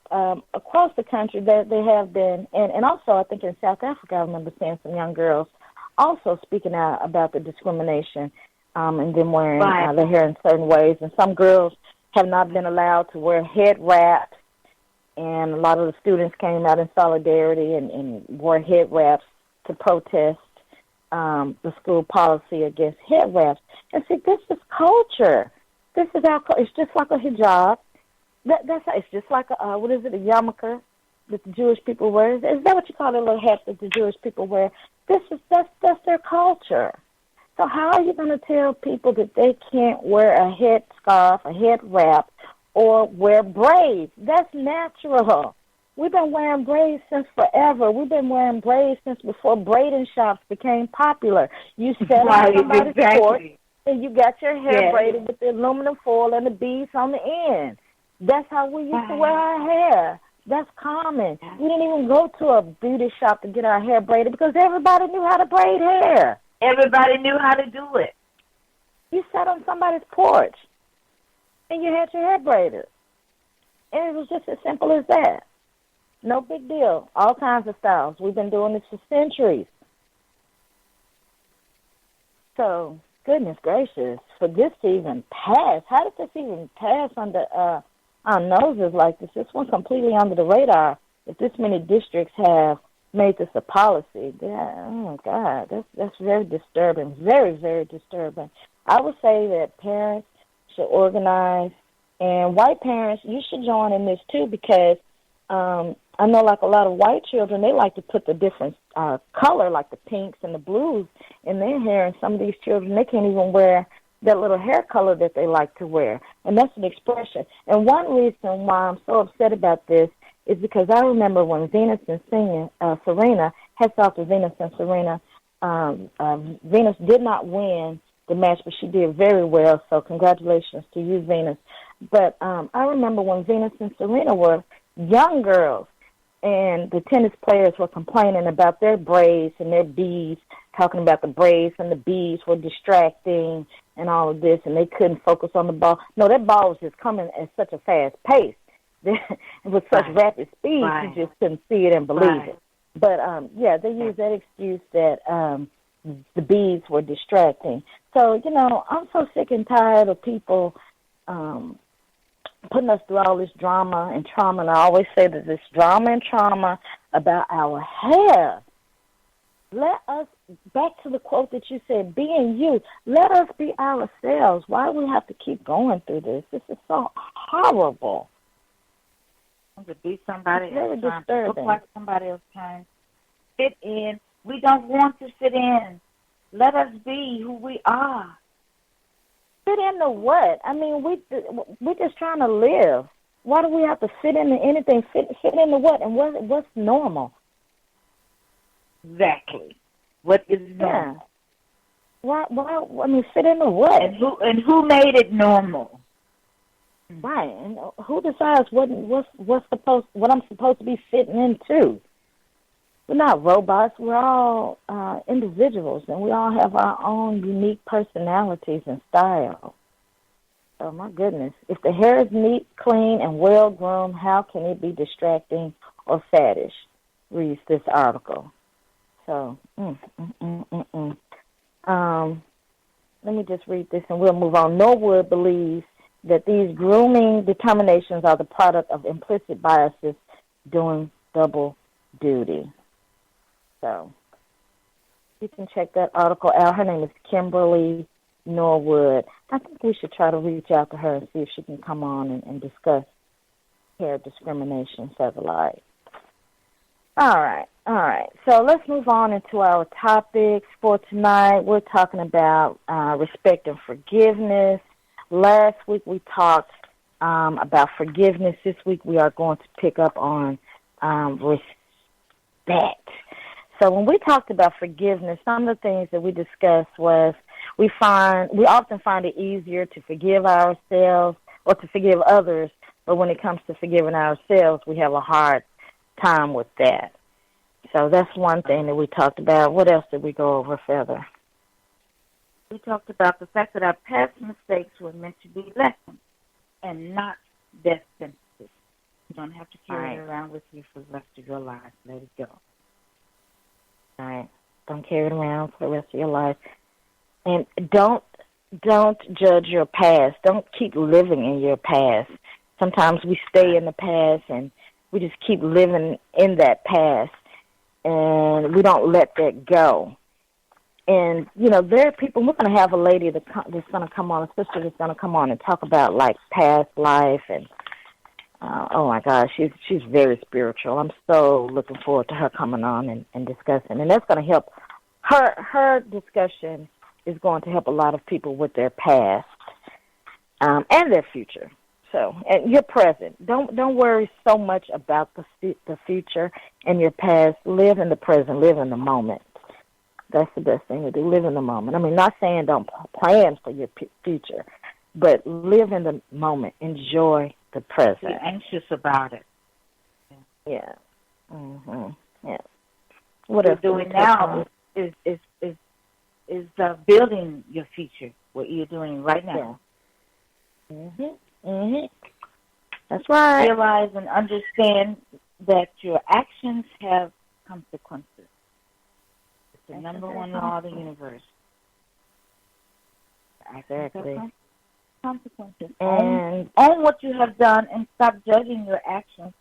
S2: across the country there have been, and also I think in South Africa I remember seeing some young girls also speaking out about the discrimination and them wearing their hair in certain ways. And some girls have not been allowed to wear head wraps. And a lot of the students came out in solidarity and wore head wraps to protest the school policy against head wraps. And see, this is culture. This is it's just like a hijab. It's just like a yarmulke that the Jewish people wear. Is that what you call the little hat that the Jewish people wear? That's their culture. So how are you going to tell people that they can't wear a head scarf, a head wrap, or wear braids? That's natural. We've been wearing braids since forever. We've been wearing braids since before braiding shops became popular. You sat on somebody's porch and you got your hair braided with the aluminum foil and the beads on the end. That's how we used to wear our hair. That's common. We didn't even go to a beauty shop to get our hair braided because everybody knew how to braid hair.
S3: Everybody knew how to do it.
S2: You sat on somebody's porch and you had your hair braided. And it was just as simple as that. No big deal. All kinds of styles. We've been doing this for centuries. So, goodness gracious, for this to even pass, how did this even pass under our noses like this? This went completely under the radar. If this many districts have made this a policy, oh my God, that's very disturbing, very, very disturbing. I would say that parents should organize, and white parents, you should join in this too, because I know like a lot of white children, they like to put the different color, like the pinks and the blues, in their hair, and some of these children, they can't even wear that little hair color that they like to wear, and that's an expression. And one reason why I'm so upset about this is because I remember when Venus and Serena, hats off to Venus and Serena, Venus did not win the match, but she did very well, so congratulations to you, Venus. But I remember when Venus and Serena were young girls, and the tennis players were complaining about their braids and their beads, talking about the braids and the beads were distracting and all of this, and they couldn't focus on the ball. No, that ball was just coming at such a fast pace. With such rapid speed, you just couldn't see it and believe it. But, yeah, they used that excuse that the beads were distracting. So, you know, I'm so sick and tired of people putting us through all this drama and trauma, and I always say that this drama and trauma about our hair. Let us, back to the quote that you said, being you, let us be ourselves. Why do we have to keep going through this? This is so horrible.
S3: To be somebody else,
S2: very disturbing.
S3: Look like somebody else, trying to fit in. We don't want to fit in. Let us be who we are.
S2: Fit into what? I mean, we're just trying to live. Why do we have to fit into anything? Fit into what? And what's normal?
S3: Exactly. What is normal?
S2: Yeah. Why? I mean, fit into what?
S3: And who made it normal?
S2: Right, and who decides what I'm supposed to be fitting into? We're not robots. We're all individuals, and we all have our own unique personalities and style. Oh my goodness! If the hair is neat, clean, and well groomed, how can it be distracting or faddish? Reads this article. So, let me just read this, and we'll move on. Norwood believes that these grooming determinations are the product of implicit biases doing double duty. So you can check that article out. Her name is Kimberly Norwood. I think we should try to reach out to her and see if she can come on and discuss hair discrimination satellite. All right. So let's move on into our topics for tonight. We're talking about respect and forgiveness. Last week we talked about forgiveness. This week we are going to pick up on respect. So when we talked about forgiveness, some of the things that we discussed was we often find it easier to forgive ourselves or to forgive others, but when it comes to forgiving ourselves, we have a hard time with that. So that's one thing that we talked about. What else did we go over further?
S3: We talked about the fact that our past mistakes were meant to be lessons and not death sentences. You don't have to carry it around with you for the rest of your life. Let it go.
S2: All right. Don't carry it around for the rest of your life. And don't judge your past. Don't keep living in your past. Sometimes we stay in the past and we just keep living in that past, and we don't let that go. And, you know, there are people, we're going to have a lady that's going to come on, a sister that's going to come on and talk about, like, past life. And, oh, my gosh, she's very spiritual. I'm so looking forward to her coming on and discussing. And that's going to help. Her discussion is going to help a lot of people with their past and their future. So, and your present. Don't worry so much about the future and your past. Live in the present. Live in the moment. That's the best thing to do. Live in the moment. I mean, not saying don't plan for your future, but live in the moment. Enjoy the present.
S3: Be anxious about it.
S2: Yeah. Mhm. Yeah. What
S3: else doing now is building your future. what you're doing right now.
S2: That's right.
S3: Realize and understand that your actions have consequences. It's the number one law of the universe.
S2: Exactly.
S3: Consequences. Own what you have done and stop judging your actions.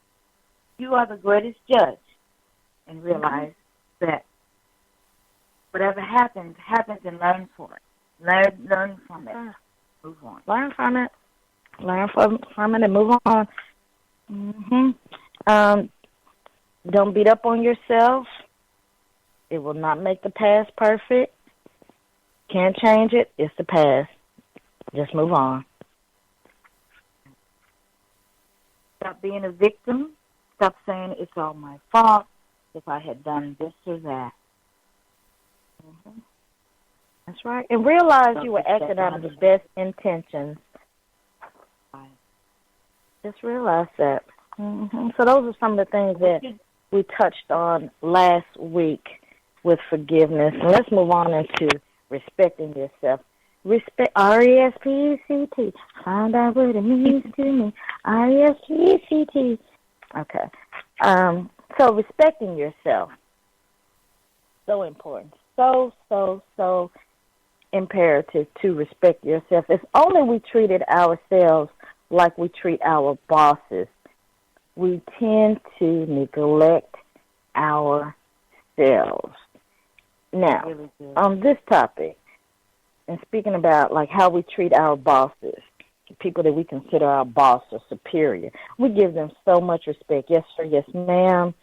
S3: You are the greatest judge. And realize that whatever happens and learn for it. Learn from it. Move on.
S2: Learn from it. Learn from it and move on. Don't beat up on yourself. It will not make the past perfect. Can't change it. It's the past. Just move on.
S3: Stop being a victim. Stop saying it's all my fault if I had done this or that.
S2: That's right. And realize you were acting out of the best intentions. Just realize that. So those are some of the things that we touched on last week with forgiveness. And let's move on into respecting yourself. Respect, R-E-S-P-E-C-T. Find out what it means to me. R-E-S-P-E-C-T. Okay. So respecting yourself. So important. So imperative to respect yourself. If only we treated ourselves like we treat our bosses, we tend to neglect ourselves. Now,
S3: really
S2: on this topic, and speaking about like how we treat our bosses, people that we consider our boss or superior, we give them so much respect. Yes, sir, yes, ma'am.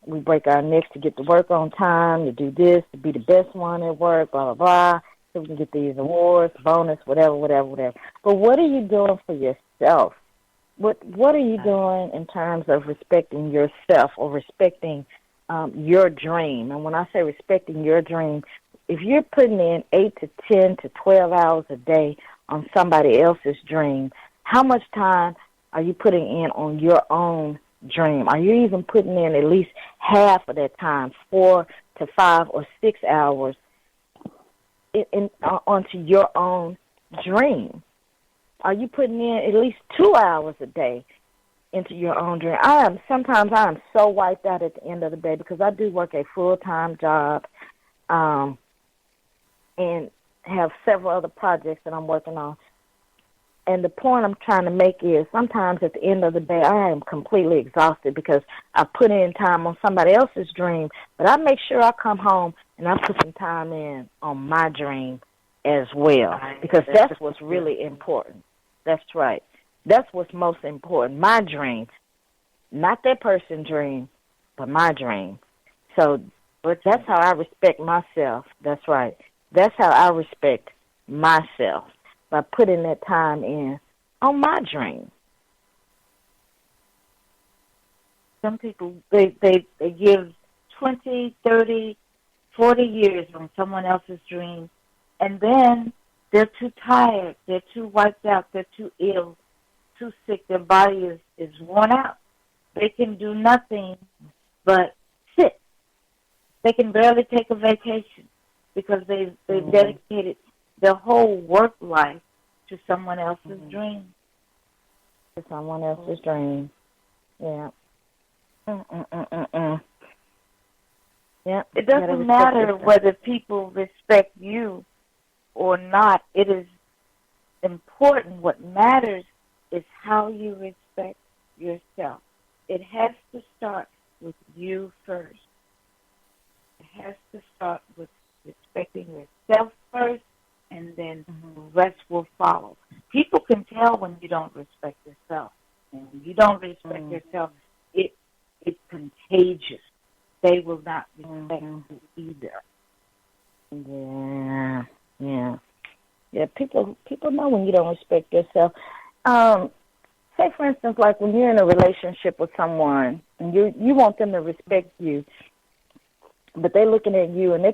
S2: We break our necks to get to work on time, to do this, to be the best one at work, blah, blah, blah, so we can get these awards, bonus, whatever. But what are you doing for yourself? What are you doing in terms of respecting yourself or respecting your dream? And when I say respecting your dream, if you're putting in 8 to 10 to 12 hours a day on somebody else's dream, how much time are you putting in on your own dream? Are you even putting in at least half of that time, 4 to 5 or 6 hours onto your own dream? Are you putting in at least 2 hours a day into your own dream? Sometimes I am so wiped out at the end of the day because I do work a full-time job and have several other projects that I'm working on. And the point I'm trying to make is sometimes at the end of the day, I am completely exhausted because I put in time on somebody else's dream, but I make sure I come home and I put some time in on my dream as well, because that's what's really important. That's right. That's what's most important, my dream. Not that person's dream, but my dream. So that's how I respect myself. That's right. That's how I respect myself, by putting that time in on my dream.
S3: Some people, they give 20, 30, 40 years on someone else's dream, and then they're too tired, they're too wiped out, they're too ill, too sick, their body is worn out. They can do nothing but sit. They can barely take a vacation because they've dedicated their whole work life to someone else's dream.
S2: To someone else's dream. Yeah. Yeah.
S3: It doesn't matter whether people respect you or not. It is important. What matters is how you respect yourself. It has to start with you first. It has to start with respecting yourself first, and then the rest will follow. People can tell when you don't respect yourself. And when you don't respect yourself, it's contagious. They will not respect you either.
S2: Yeah, people know when you don't respect yourself. Say, for instance, like when you're in a relationship with someone and you want them to respect you, but they're looking at you and they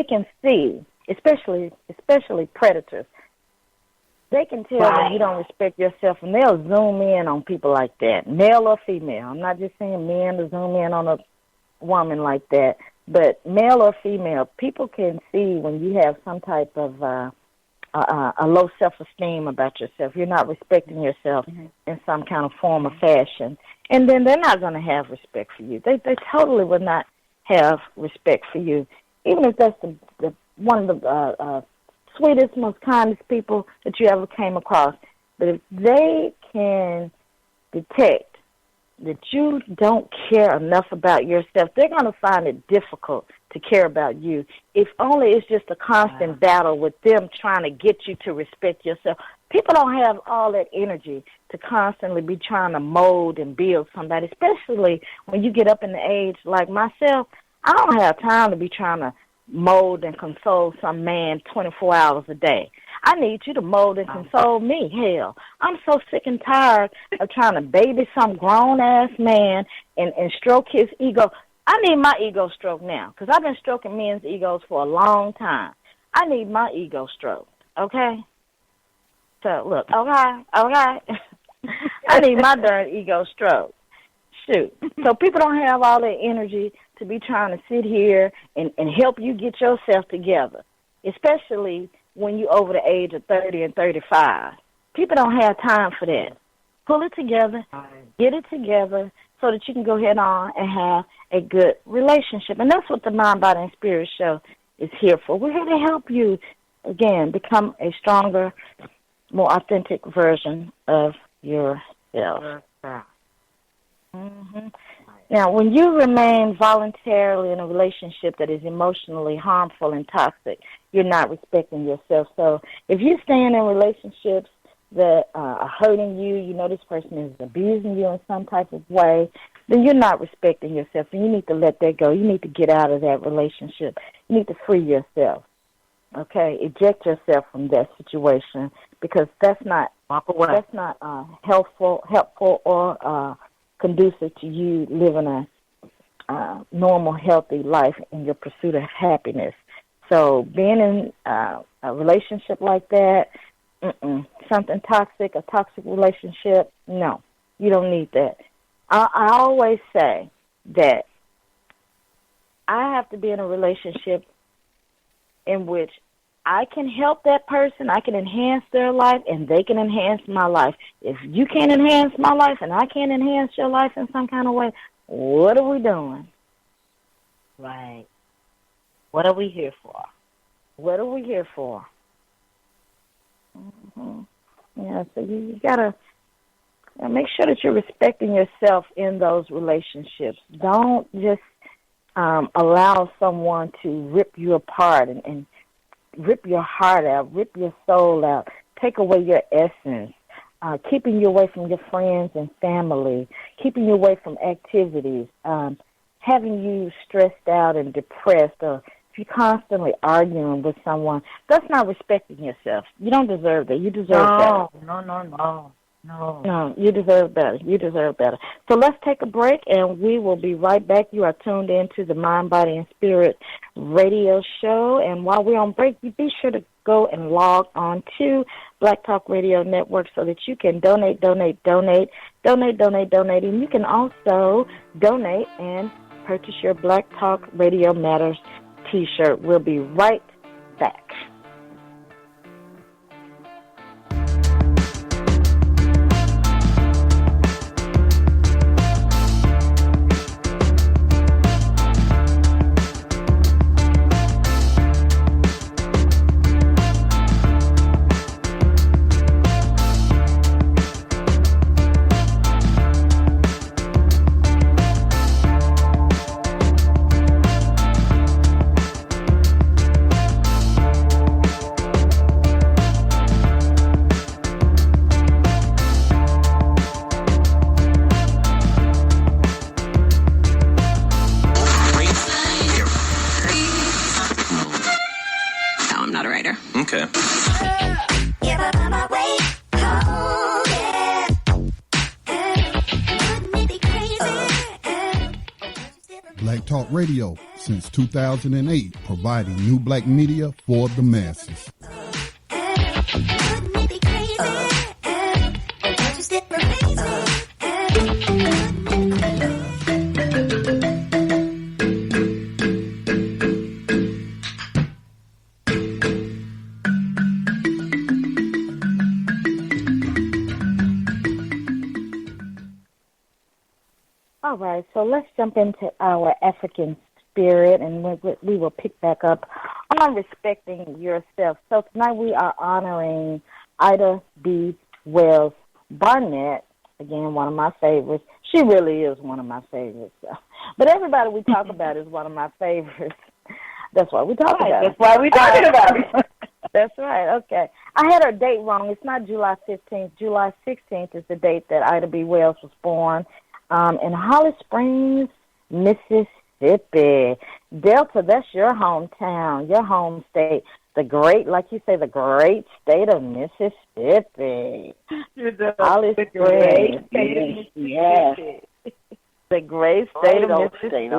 S2: can see, especially predators. They can tell when you don't respect yourself, and they'll zoom in on people like that, male or female. I'm not just saying men to zoom in on a woman like that, but male or female, people can see when you have some type of a low self-esteem about yourself. You're not respecting yourself in some kind of form or fashion. And then they're not going to have respect for you. They totally would not have respect for you, even if that's the one of the sweetest, most kindest people that you ever came across. But if they can detect that you don't care enough about yourself, they're going to find it difficult to care about you. If only it's just a constant battle with them trying to get you to respect yourself. People don't have all that energy to constantly be trying to mold and build somebody, especially when you get up in the age like myself. I don't have time to be trying to mold and console some man 24 hours a day. I need you to mold and console me. Hell, I'm so sick and tired of trying to baby some grown-ass man and stroke his ego. I need my ego stroked now, because I've been stroking men's egos for a long time. I need my ego stroked, okay? So, look, okay? I need my darn ego stroked. Shoot. So people don't have all that energy to be trying to sit here and help you get yourself together, especially when you're over the age of 30 and 35. People don't have time for that. Pull it together, get it together, so that you can go ahead on and have a good relationship. And that's what the Mind, Body, and Spirit show is here for. We're here to help you, again, become a stronger, more authentic version of yourself. Now, when you remain voluntarily in a relationship that is emotionally harmful and toxic, you're not respecting yourself. So if you're staying in relationships that are hurting you, you know this person is abusing you in some type of way, then you're not respecting yourself, and you need to let that go. You need to get out of that relationship. You need to free yourself, okay? Eject yourself from that situation, because that's not helpful or conducive to you living a normal, healthy life in your pursuit of happiness. So being in a relationship like that, something toxic, a toxic relationship, no, you don't need that. I always say that I have to be in a relationship in which I can help that person, I can enhance their life, and they can enhance my life. If you can't enhance my life and I can't enhance your life in some kind of way, what are we doing?
S3: Right. What are we here for?
S2: What are we here for? Yeah, so you got to make sure that you're respecting yourself in those relationships. Don't just allow someone to rip you apart and rip your heart out, rip your soul out, take away your essence, keeping you away from your friends and family, keeping you away from activities, having you stressed out and depressed, or if you're constantly arguing with someone, that's not respecting yourself. You don't deserve that. You deserve better. No, you deserve better. You deserve better. So let's take a break, and we will be right back. You are tuned in to the Mind, Body, and Spirit radio show. And while we're on break, you be sure to go and log on to Black Talk Radio Network so that you can donate. And you can also donate and purchase your Black Talk Radio Matters T-shirt. We'll be right back.
S1: Talk Radio since 2008, providing new black media for the masses.
S2: All right, so let's jump into our African spirit, and we will pick back up on respecting yourself. So tonight we are honoring Ida B. Wells Barnett, again, one of my favorites. She really is one of my favorites. But everybody we talk about is one of my favorites. That's why we talk about it.
S3: That's why we're talking about it.
S2: That's right. Okay. I had her date wrong. It's not July 15th. July 16th is the date that Ida B. Wells was born in Holly Springs, Mississippi. Delta, that's your hometown, your home state. The great, like you say, the great state of Mississippi. Holly Springs. Yes. The great state of Mississippi.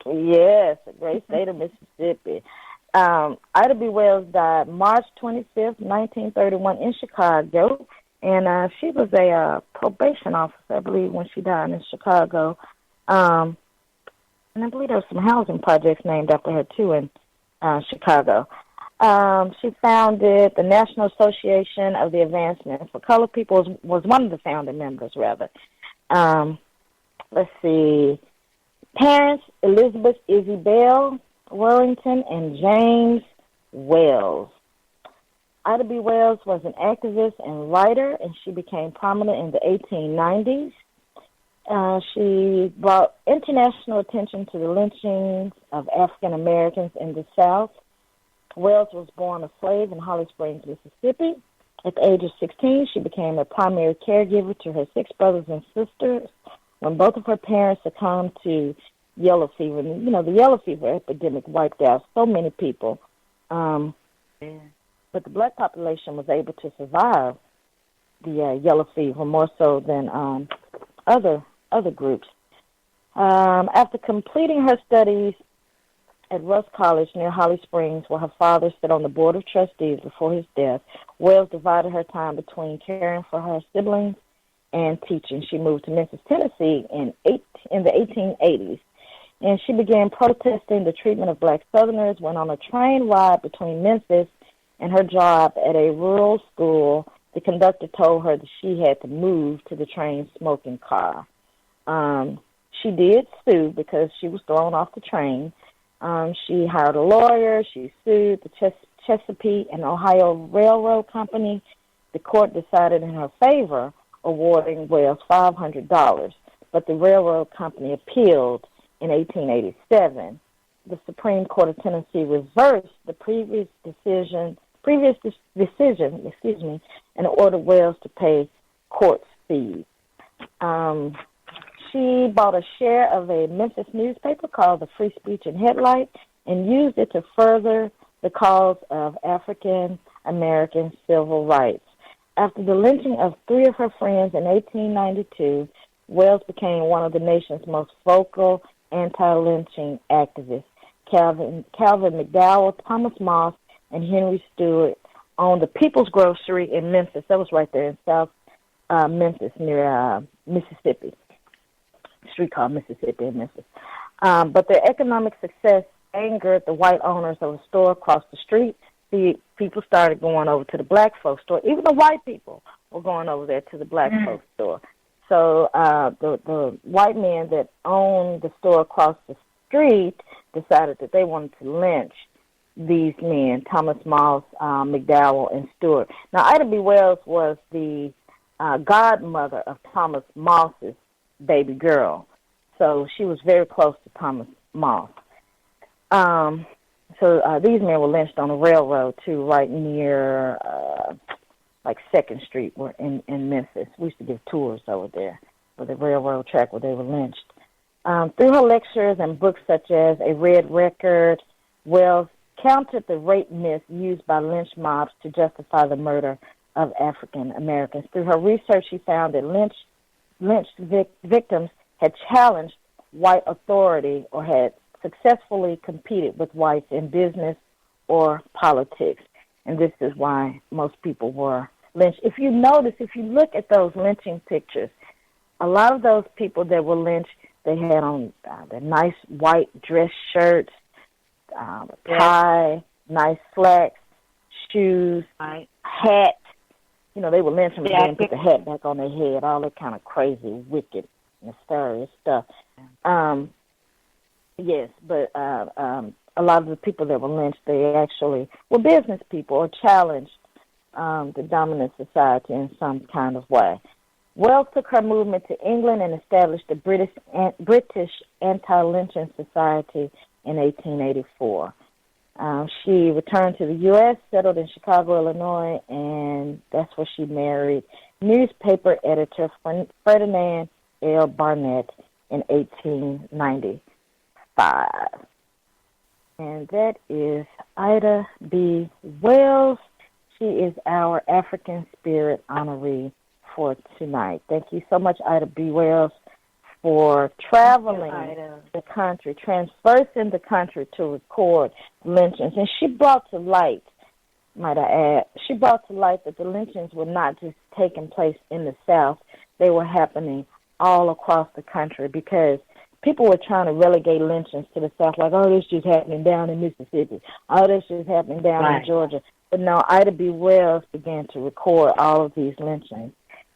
S2: Yes, the great state of Mississippi. Ida B. Wells died March 25th, 1931 in Chicago, and she was a probation officer, I believe, when she died in Chicago. And I believe there were some housing projects named after her, too, in Chicago. She founded the National Association of the Advancement for Colored People, was one of the founding members, rather. Let's see. Parents, Elizabeth Izzy Bell Warrington and James Wells. Ida B. Wells was an activist and writer, and she became prominent in the 1890s. She brought international attention to the lynchings of African Americans in the South. Wells was born a slave in Holly Springs, Mississippi. At the age of 16, she became a primary caregiver to her 6 brothers and sisters. When both of her parents succumbed to yellow fever, you know, the yellow fever epidemic wiped out so many people. But the black population was able to survive the yellow fever more so than other groups. After completing her studies at Russ College near Holly Springs, where her father sat on the board of trustees before his death, Wells divided her time between caring for her siblings and teaching. She moved to Memphis, Tennessee in the 1880s, and she began protesting the treatment of black Southerners, went on a train ride between Memphis and her job at a rural school. The conductor told her that she had to move to the train smoking car. She did sue because she was thrown off the train. She hired a lawyer. She sued the Chesapeake and Ohio Railroad Company. The court decided in her favor, awarding Wells $500, but the railroad company appealed in 1887. The Supreme Court of Tennessee reversed the previous decision, and ordered Wells to pay court fees. She bought a share of a Memphis newspaper called the Free Speech and Headlight and used it to further the cause of African American civil rights. After the lynching of 3 of her friends in 1892, Wells became one of the nation's most vocal anti-lynching activists. Calvin McDowell, Thomas Moss, and Henry Stewart owned the People's Grocery in Memphis. That was right there in South Memphis near Mississippi. A street called Mississippi in Memphis. But their economic success angered the white owners of a store across the street. The people started going over to the black folks store. Even the white people were going over there to the black folks store. So the white men that owned the store across the street decided that they wanted to lynch these men, Thomas Moss, McDowell, and Stewart. Now, Ida B. Wells was the godmother of Thomas Moss's baby girl. So she was very close to Thomas Moss. So these men were lynched on the railroad, too, right near, 2nd Street in Memphis. We used to give tours over there with the railroad track where they were lynched. Through her lectures and books such as A Red Record, Wells countered the rape myth used by lynch mobs to justify the murder of African Americans. Through her research, she found that lynched victims had challenged white authority or had successfully competed with whites in business or politics. And this is why most people were lynched. If you notice, if you look at those lynching pictures, a lot of those people that were lynched, they had on the nice white dress shirts, tie, nice slacks, shoes, hat. You know, they were lynching, but they didn't put the hat back on their head, all that kind of crazy, wicked Mysterious stuff. Yes, but a lot of the people that were lynched, they actually were business people or challenged the dominant society in some kind of way. Wells took her movement to England and established the British Anti-Lynching Society in 1884. She returned to the U.S., settled in Chicago, Illinois, and that's where she married newspaper editor Ferdinand L. Barnett in 1895. And that is Ida B. Wells. She is our African Spirit honoree for tonight. Thank you so much, Ida B. Wells, for traveling the country, traversing the country to record lynchings. And she brought to light, might I add, she brought to light that the lynchings were not just taking place in the South. They were happening all across the country because people were trying to relegate lynchings to the South, like, oh, this just happening down in Mississippi. Oh, this just happening down in Georgia. But no, Ida B. Wells began to record all of these lynchings.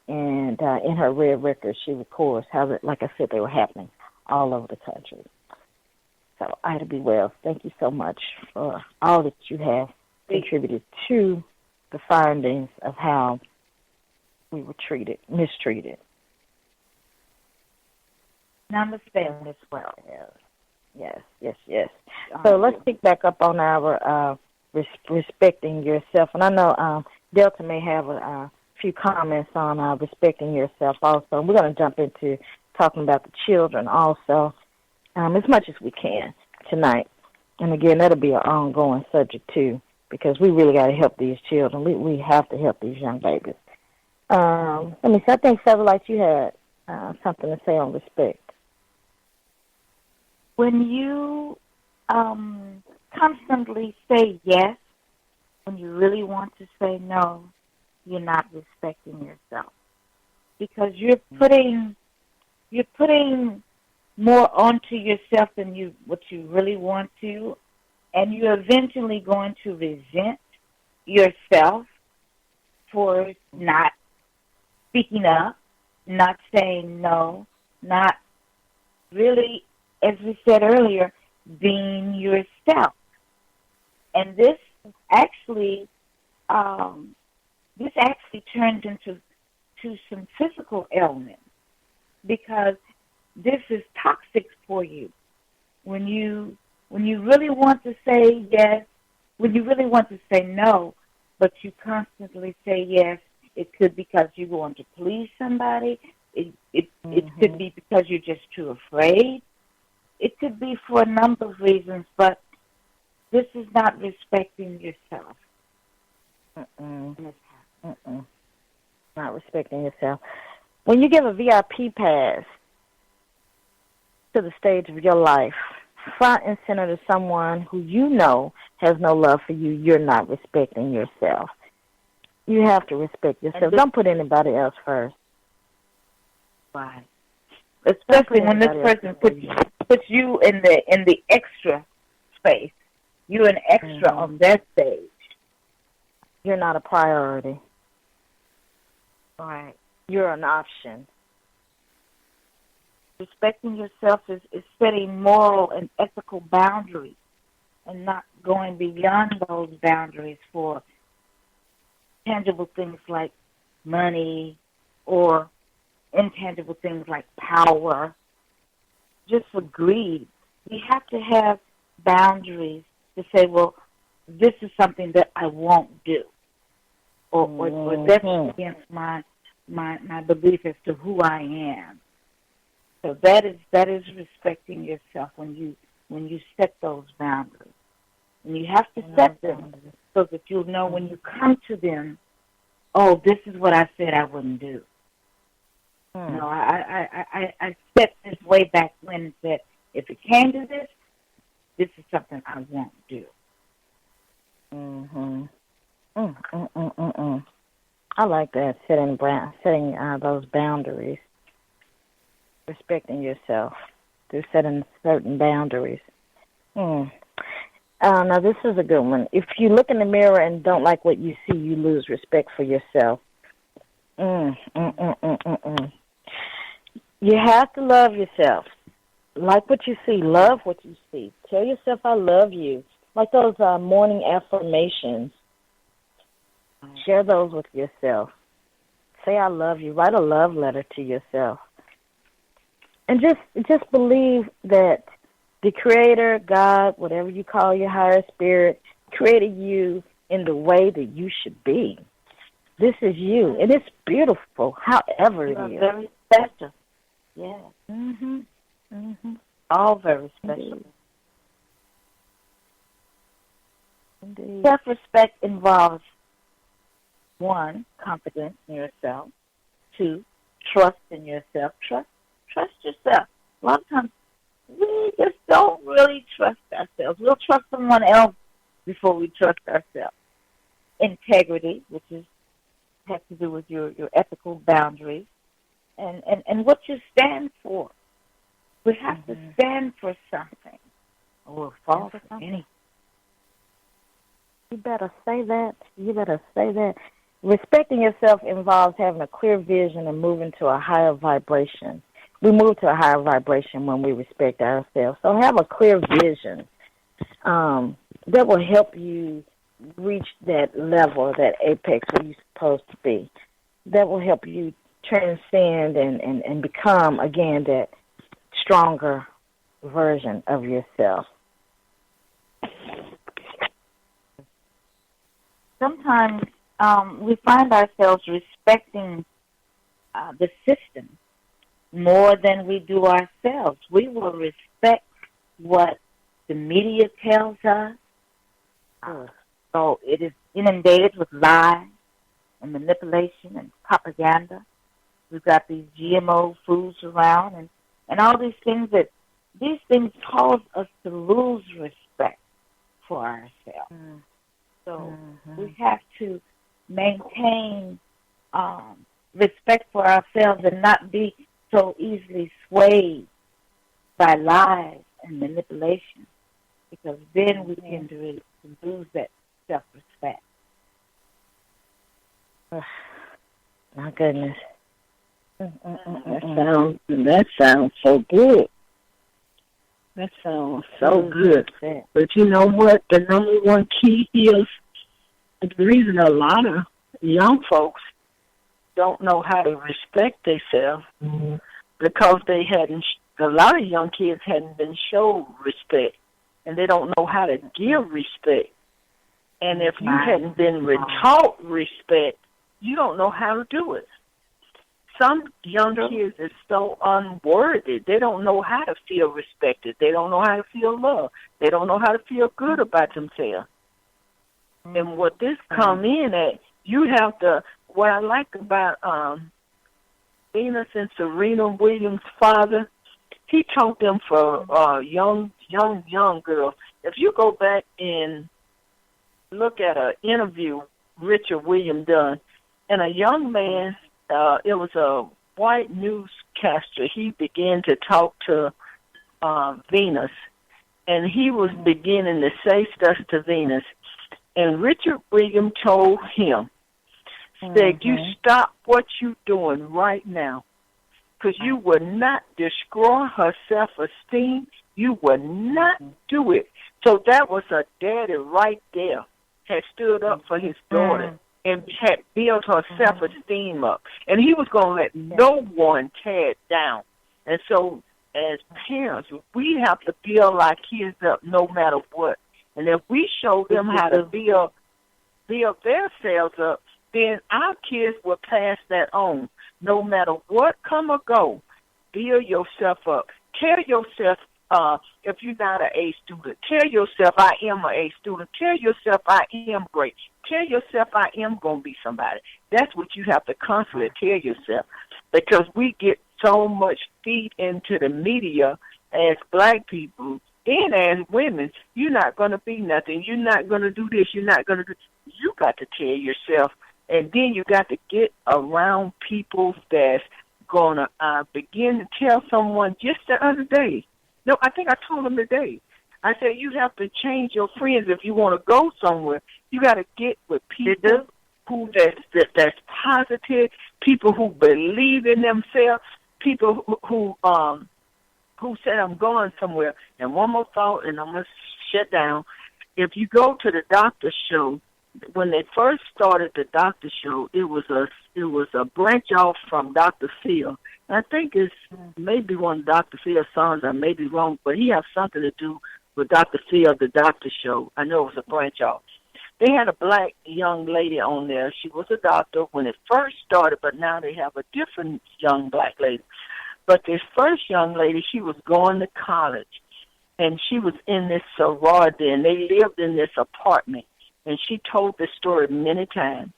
S2: And in her red records, she records how, like I said, they were happening all over the country. So, Ida B. Wells, thank you so much for all that you have contributed to the findings of how we were mistreated.
S3: Namaste as well.
S2: Yes. So let's pick back up on our respecting yourself. And I know Delta may have a few comments on respecting yourself also. We're going to jump into talking about the children also as much as we can tonight. And again, that'll be an ongoing subject too, because we really got to help these children. We have to help these young babies. Let me see. I think, Featherlight, you had something to say on respect.
S3: When you constantly say yes, when you really want to say no, you're not respecting yourself, because you're putting more onto yourself than what you really want to, and you're eventually going to resent yourself for not speaking up, not saying no, not really, as we said earlier, being yourself. And this actually turns into some physical ailments, because this is toxic for you. When you really want to say yes, when you really want to say no, but you constantly say yes, it could be because you want to please somebody. It could be because you're just too afraid. It could be for a number of reasons, but this is not respecting yourself.
S2: Not respecting yourself. When you give a VIP pass to the stage of your life, front and center to someone who you know has no love for you, you're not respecting yourself. You have to respect yourself. Don't put anybody else first.
S3: Right. Especially when this person puts you in the extra space. You're an extra on that stage.
S2: You're not a priority.
S3: Right.
S2: You're an option.
S3: Respecting yourself is setting moral and ethical boundaries and not going beyond those boundaries for tangible things like money or intangible things like power, just for greed. We have to have boundaries to say, well, this is something that I won't do, or that's against my belief as to who I am. So that is respecting yourself when you set those boundaries. And you have to set them so that you'll know when you come to them, oh, this is what I said I wouldn't do. No, I set this way back when that if it came to this is something I won't do.
S2: I like that, setting those boundaries, respecting yourself through setting certain boundaries. Now, this is a good one. If you look in the mirror and don't like what you see, you lose respect for yourself. You have to love yourself. Like what you see. Love what you see. Tell yourself I love you. Like those morning affirmations. Share those with yourself. Say I love you. Write a love letter to yourself. And just believe that the Creator, God, whatever you call your higher spirit, created you in the way that you should be. This is you. And it's beautiful, however it is.
S3: Very special. Yeah. All very special.
S2: Indeed.
S3: Self-respect involves 1, confidence in yourself. 2, trust in yourself. Trust yourself. A lot of times we just don't really trust ourselves. We'll trust someone else before we trust ourselves. Integrity, which has to do with your ethical boundaries, and what you stand for. We have to stand for something, or fall for anything.
S2: You better say that. Respecting yourself involves having a clear vision and moving to a higher vibration. We move to a higher vibration when we respect ourselves. So have a clear vision that will help you reach that level, that apex where you're supposed to be. That will help you transcend and become, again, that stronger version of yourself.
S3: Sometimes we find ourselves respecting the system more than we do ourselves. We will respect what the media tells us. So it is inundated with lies and manipulation and propaganda. We've got these GMO foods around and all these things cause us to lose respect for ourselves. So we have to maintain respect for ourselves and not be so easily swayed by lies and manipulation, because then we tend to lose that self-respect.
S2: My goodness.
S4: That sounds so good. That sounds so good. But you know what? The number one key is the reason a lot of young folks don't know how to respect themselves because a lot of young kids hadn't been shown respect, and they don't know how to give respect. And if you hadn't been taught respect, you don't know how to do it. Some young kids are so unworthy. They don't know how to feel respected. They don't know how to feel loved. They don't know how to feel good about themselves. And what this come in at, you have to, what I like about Venus and Serena Williams' father, he taught them for young girls. If you go back and look at an interview Richard Williams done, and a young man, it was a white newscaster, he began to talk to Venus, and he was beginning to say stuff to Venus. And Richard Williams told him, said, you stop what you're doing right now, because you will not destroy her self-esteem. You will not do it. So that was a daddy right there, had stood up for his daughter and had built her self-esteem up. And he was going to let no one tear it down. And so as parents, we have to build our kids up no matter what. And if we show them how to build themselves up, then our kids will pass that on. No matter what come or go, build yourself up. Tell yourself, if you're not an A student, tell yourself, I am an A student. Tell yourself, I am great. Tell yourself, I am going to be somebody. That's what you have to constantly tell yourself, because we get so much feed into the media as black people and as women. You're not going to be nothing. You're not going to do this. You're not going to do. You got to tell yourself, and then you got to get around people that's going to begin to tell someone. Just the other day, no, I think I told them today, I said you have to change your friends if you want to go somewhere. You got to get with people who that's positive, people who believe in themselves. people who said I'm going somewhere. And one more thought, and I'm going to shut down. If you go to the doctor show, when they first started the doctor show, it was a branch off from Dr. Phil. And I think it's maybe one of Dr. Phil's sons. I may be wrong, but he has something to do with Dr. Phil, the doctor show. I know it was a branch off. They had a black young lady on there. She was a doctor when it first started, but now they have a different young black lady. But this first young lady, she was going to college, and she was in this sorority, and they lived in this apartment. And she told this story many times.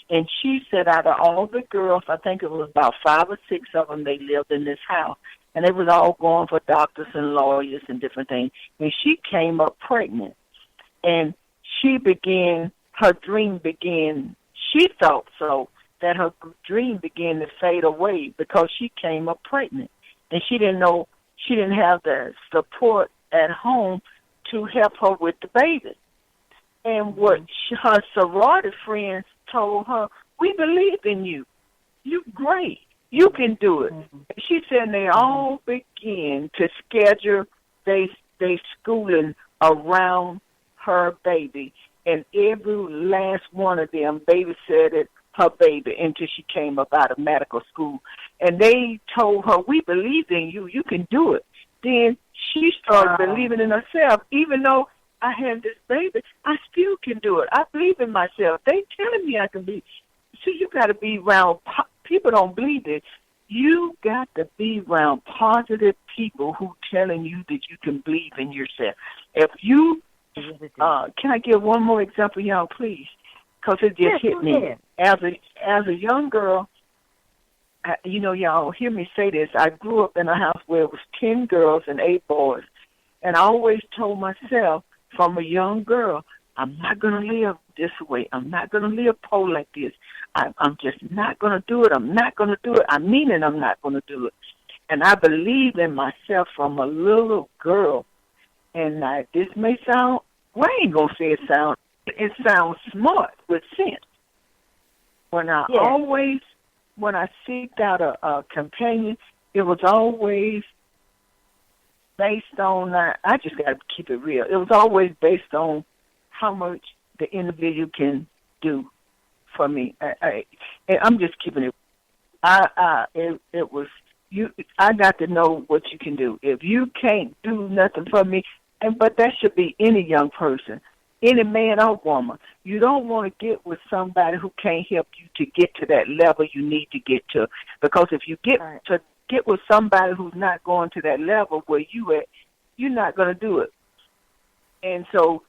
S4: And she said out of all the girls, I think it was about 5 or 6 of them, they lived in this house. And they was all going for doctors and lawyers and different things. And she came up pregnant. And her dream began, she thought so, that her dream began to fade away because she came up pregnant. And she didn't have the support at home to help her with the baby. And what her sorority friends told her, we believe in you. You're great. You can do it. She said they all began to schedule their schooling around her baby. And every last one of them babysitted her baby until she came up out of medical school. And they told her, we believe in you. You can do it. Then she started believing in herself. Even though I had this baby, I still can do it. I believe in myself. They telling me I can be. So you got to be around, people don't believe it. You got to be around positive people who telling you that you can believe in yourself. If you, can I give one more example, y'all, please? Because it just hit me. As a young girl, y'all hear me say this. I grew up in a house where it was 10 girls and 8 boys. And I always told myself from a young girl, I'm not going to live this way. I'm not going to live poor like this. I'm just not going to do it. I'm not going to do it. I mean it, I'm not going to do it. And I believe in myself from a little girl. And this may sound, well, I ain't going to say it sounds smart with sense. When I seeked out a companion, it was always based on, I just got to keep it real. It was always based on how much the individual can do for me. I'm just keeping it. It was you. I got to know what you can do. If you can't do nothing for me, but that should be any young person, any man or woman. You don't want to get with somebody who can't help you to get to that level you need to get to. Because if you get with somebody who's not going to that level where you at, you're not going to do it. And so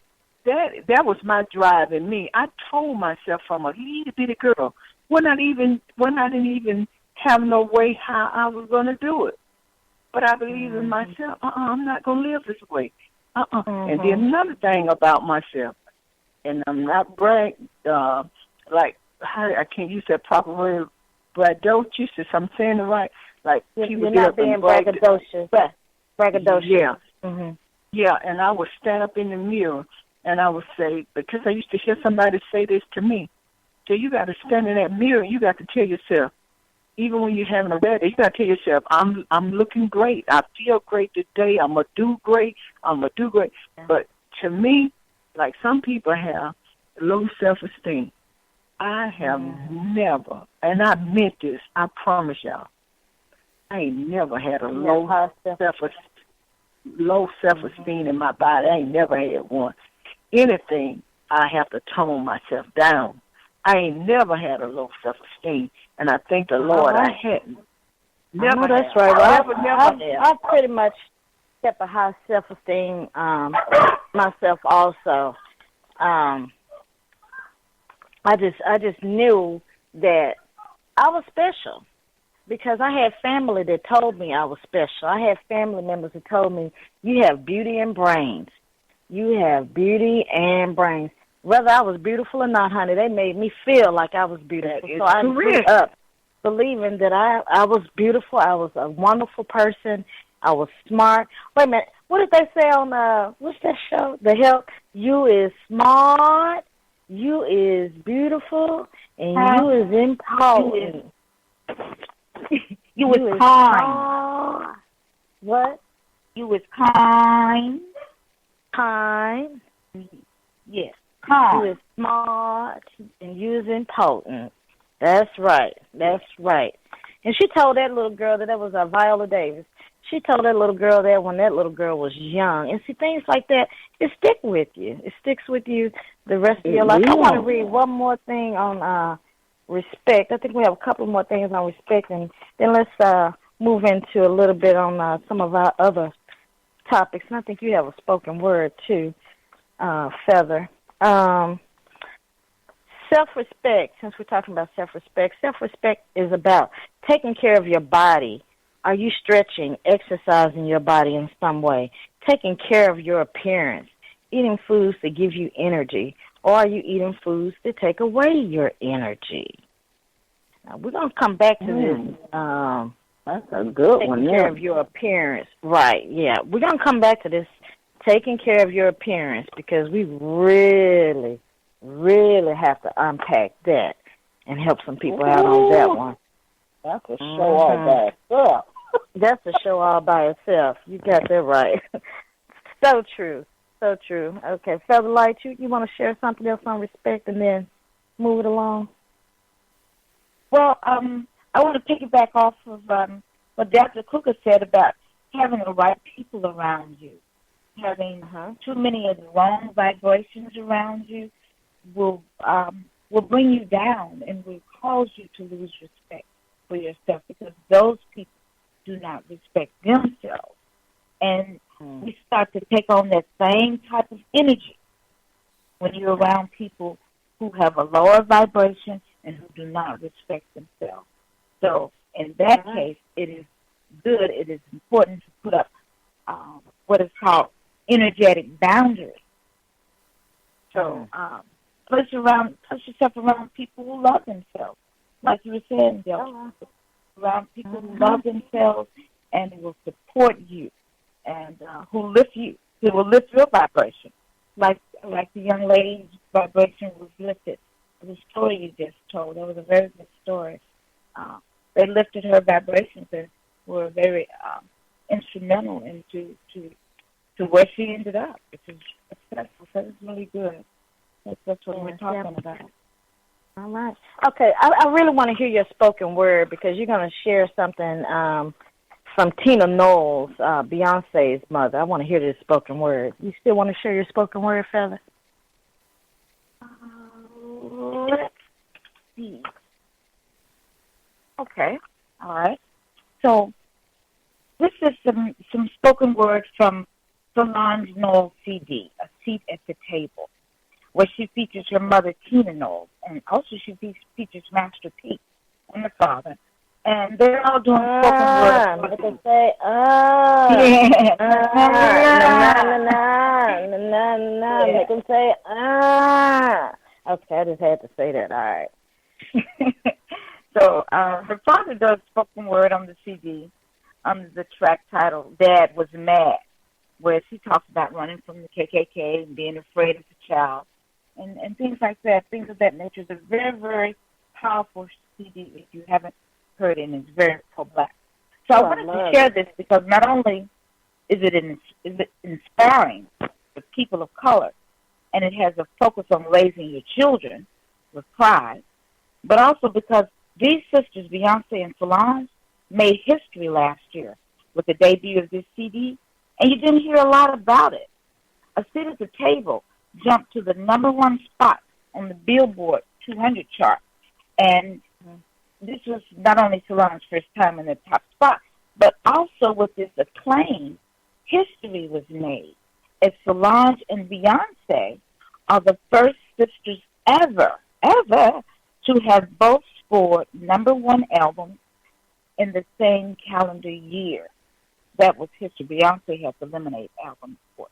S4: that was my drive in me. I told myself from a little bitty girl when I didn't even have no way how I was going to do it. But I believe in myself. I'm not going to live this way. And then another thing about myself, and I'm not bragging, like, I can't use that proper word, braggadocious, if I'm saying it right. Like,
S2: you're not being braggadocious. Braggadocious.
S4: Yeah. Mm-hmm. Yeah, and I would stand up in the mirror, and I would say, because I used to hear somebody say this to me, so you got to stand in that mirror, and you got to tell yourself, even when you're having a bad day, you got to tell yourself, I'm looking great. I feel great today. I'm going to do great. But to me, like some people have low self-esteem. I have never, and I meant this, I promise y'all, I ain't never had a low self-esteem in my body. I ain't never had one. Anything, I have to tone myself down. I ain't never had a low self-esteem, and I thank the Lord I hadn't.
S2: Never. No, that's right. I pretty much kept a high self-esteem myself also. I just knew that I was special because I had family that told me I was special. I had family members that told me, you have beauty and brains. You have beauty and brains. Whether I was beautiful or not, honey, they made me feel like I was beautiful. So I grew up believing that I was beautiful. I was a wonderful person. I was smart. Wait a minute. What did they say on, what's that show? The Help? You is smart, you is beautiful, and you is important.
S3: You was kind.
S2: What?
S3: You was kind.
S2: Kind.
S3: Yes, kind.
S2: You was smart, and you was important. That's right. That's right. And she told that little girl that was Viola Davis. She told that little girl that when that little girl was young. And see, things like that, it stick with you. It sticks with you the rest of your life. I want to read one more thing on respect. I think we have a couple more things on respect, and then let's move into a little bit on some of our other topics. And I think you have a spoken word, too, Feather. Self-respect, since we're talking about self-respect is about taking care of your body. Are you stretching, exercising your body in some way? Taking care of your appearance, eating foods that give you energy, or are you eating foods that take away your energy? Now, we're going to come back to this.
S4: That's a good one.
S2: Taking care of your appearance. Right, yeah. We're going to come back to this, taking care of your appearance, because we really have to unpack that and help some people out on that one.
S4: That's a show all by itself.
S2: That's a show all by itself. You got that right. So true. So true. Okay, Featherlight, you want to share something else on respect and then move it along?
S3: Well, I want to piggyback off of what Dr. Cooker said about having the right people around you. Having too many of the wrong vibrations around you will bring you down and will cause you to lose respect for yourself, because those people do not respect themselves. And we start to take on that same type of energy when you're around people who have a lower vibration and who do not respect themselves. So in that case, it is good, it is important to put up what is called energetic boundaries. So place yourself around people who love themselves. Like you were saying, Del, around people who love themselves and will support you and who lift you, who will lift your vibration. Like the young lady's vibration was lifted. The story you just told, that was a very good story. They lifted her vibrations and were very instrumental into to where she ended up, which is successful. So it's really good. That's what we're talking about.
S2: All right. Okay, I really want to hear your spoken word, because you're going to share something from Tina Knowles, Beyonce's mother. I want to hear this spoken word. You still want to share your spoken word, Feather?
S3: Let's see. Okay. All right. So this is some spoken word from Solange Knowles' CD, A Seat at the Table, where she features her mother, Tina Knowles, and also she features Master P and the father. And they're all doing spoken word.
S2: They can say, They can say, Okay, I just had to say that. All right.
S3: So her father does spoken word on the CD under the track title Dad Was Mad, where she talks about running from the KKK and being afraid as a child and things like that, things of that nature. It's a very, very powerful CD if you haven't heard it, and it's very pro-black. So I wanted to share this because not only is it inspiring for people of color, and it has a focus on raising your children with pride, but also because these sisters, Beyonce and Solange, made history last year with the debut of this CD, and you didn't hear a lot about it. A Seat at the Table jumped to the #1 spot on the Billboard 200 chart, and this was not only Solange's first time in the top spot, but also with this acclaim, history was made, as Solange and Beyonce are the first sisters ever to have both scored #1 albums in the same calendar year. That was history. Beyonce had the Lemonade album, of course.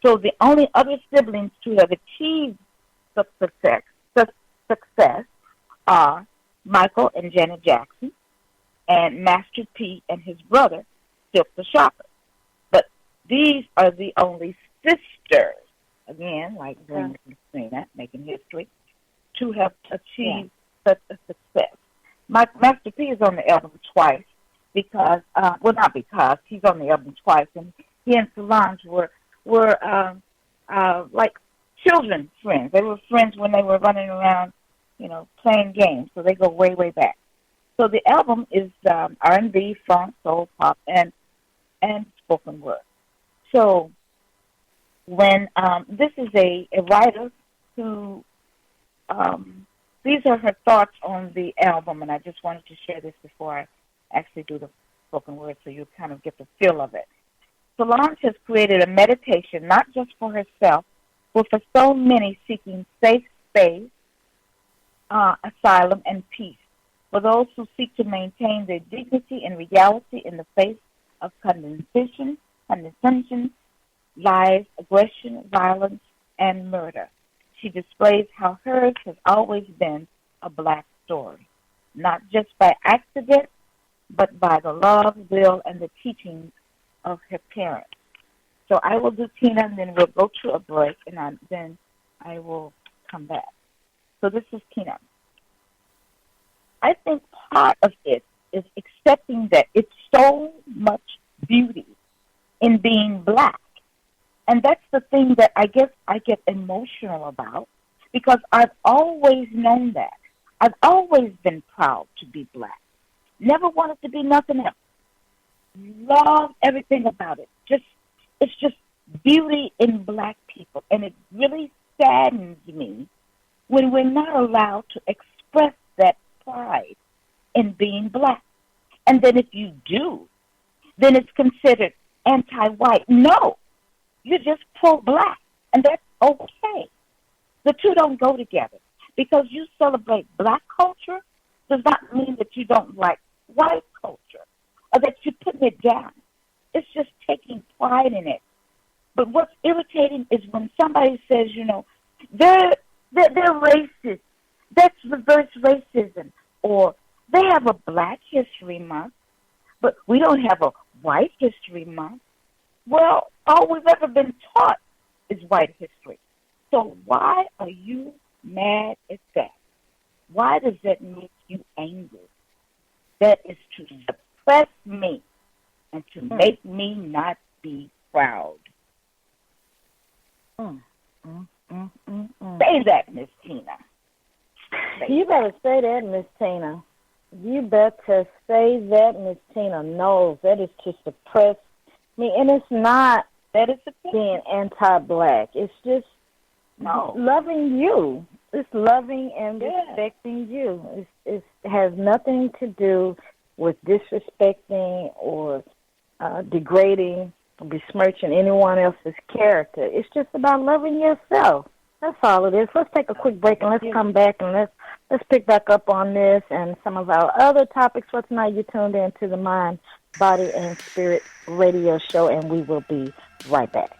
S3: So the only other siblings to have achieved success are Michael and Janet Jackson, and Master P and his brother, Silk the Shocker. But these are the only sisters, again, like Green and Christina, making history, to have achieved such a success. Master P is on the album twice, because, not because, he's on the album twice, and he and Solange were like children friends. They were friends when they were running around, playing games, so they go way, way back. So the album is R&B, funk, soul, pop, and spoken word. So when this is a writer who, these are her thoughts on the album, and I just wanted to share this before I actually do the spoken word so you kind of get the feel of it. Solange has created a meditation not just for herself, but for so many seeking safe space, asylum, and peace, for those who seek to maintain their dignity and reality in the face of condescension, lies, aggression, violence, and murder. She displays how hers has always been a black story, not just by accident, but by the love, will, and the teachings of her parents. So I will do Tina, and then we'll go to a break, and then I will come back. So this is Tina. I think part of it is accepting that it's so much beauty in being black. And that's the thing that I guess I get emotional about, because I've always known that. I've always been proud to be black. Never wanted to be nothing else. Love everything about it. It's just beauty in black people. And it really saddens me when we're not allowed to express that pride in being black. And then if you do, then it's considered anti-white. No, you're just pro-black, and that's okay. The two don't go together. Because you celebrate black culture does not mean that you don't like white culture or that you're putting it down. It's just taking pride in it. But what's irritating is when somebody says, they're racist. That's reverse racism. Or they have a Black History Month, but we don't have a White History Month. Well, all we've ever been taught is white history. So why are you mad at that? Why does that make you angry? That is to suppress me and to make me not be proud. Say that, Miss Tina.
S2: You better say that, Miss Tina. You better say that, Miss Tina. No, that is to suppress me. And it's not being anti-black. It's just loving you. It's loving and respecting you. It has nothing to do with disrespecting or degrading or besmirching anyone else's character. It's just about loving yourself. That's all it is. Let's take a quick break and let's come back and let's pick back up on this and some of our other topics for tonight. You tuned in to the Mind, Body, and Spirit radio show, and we will be right back.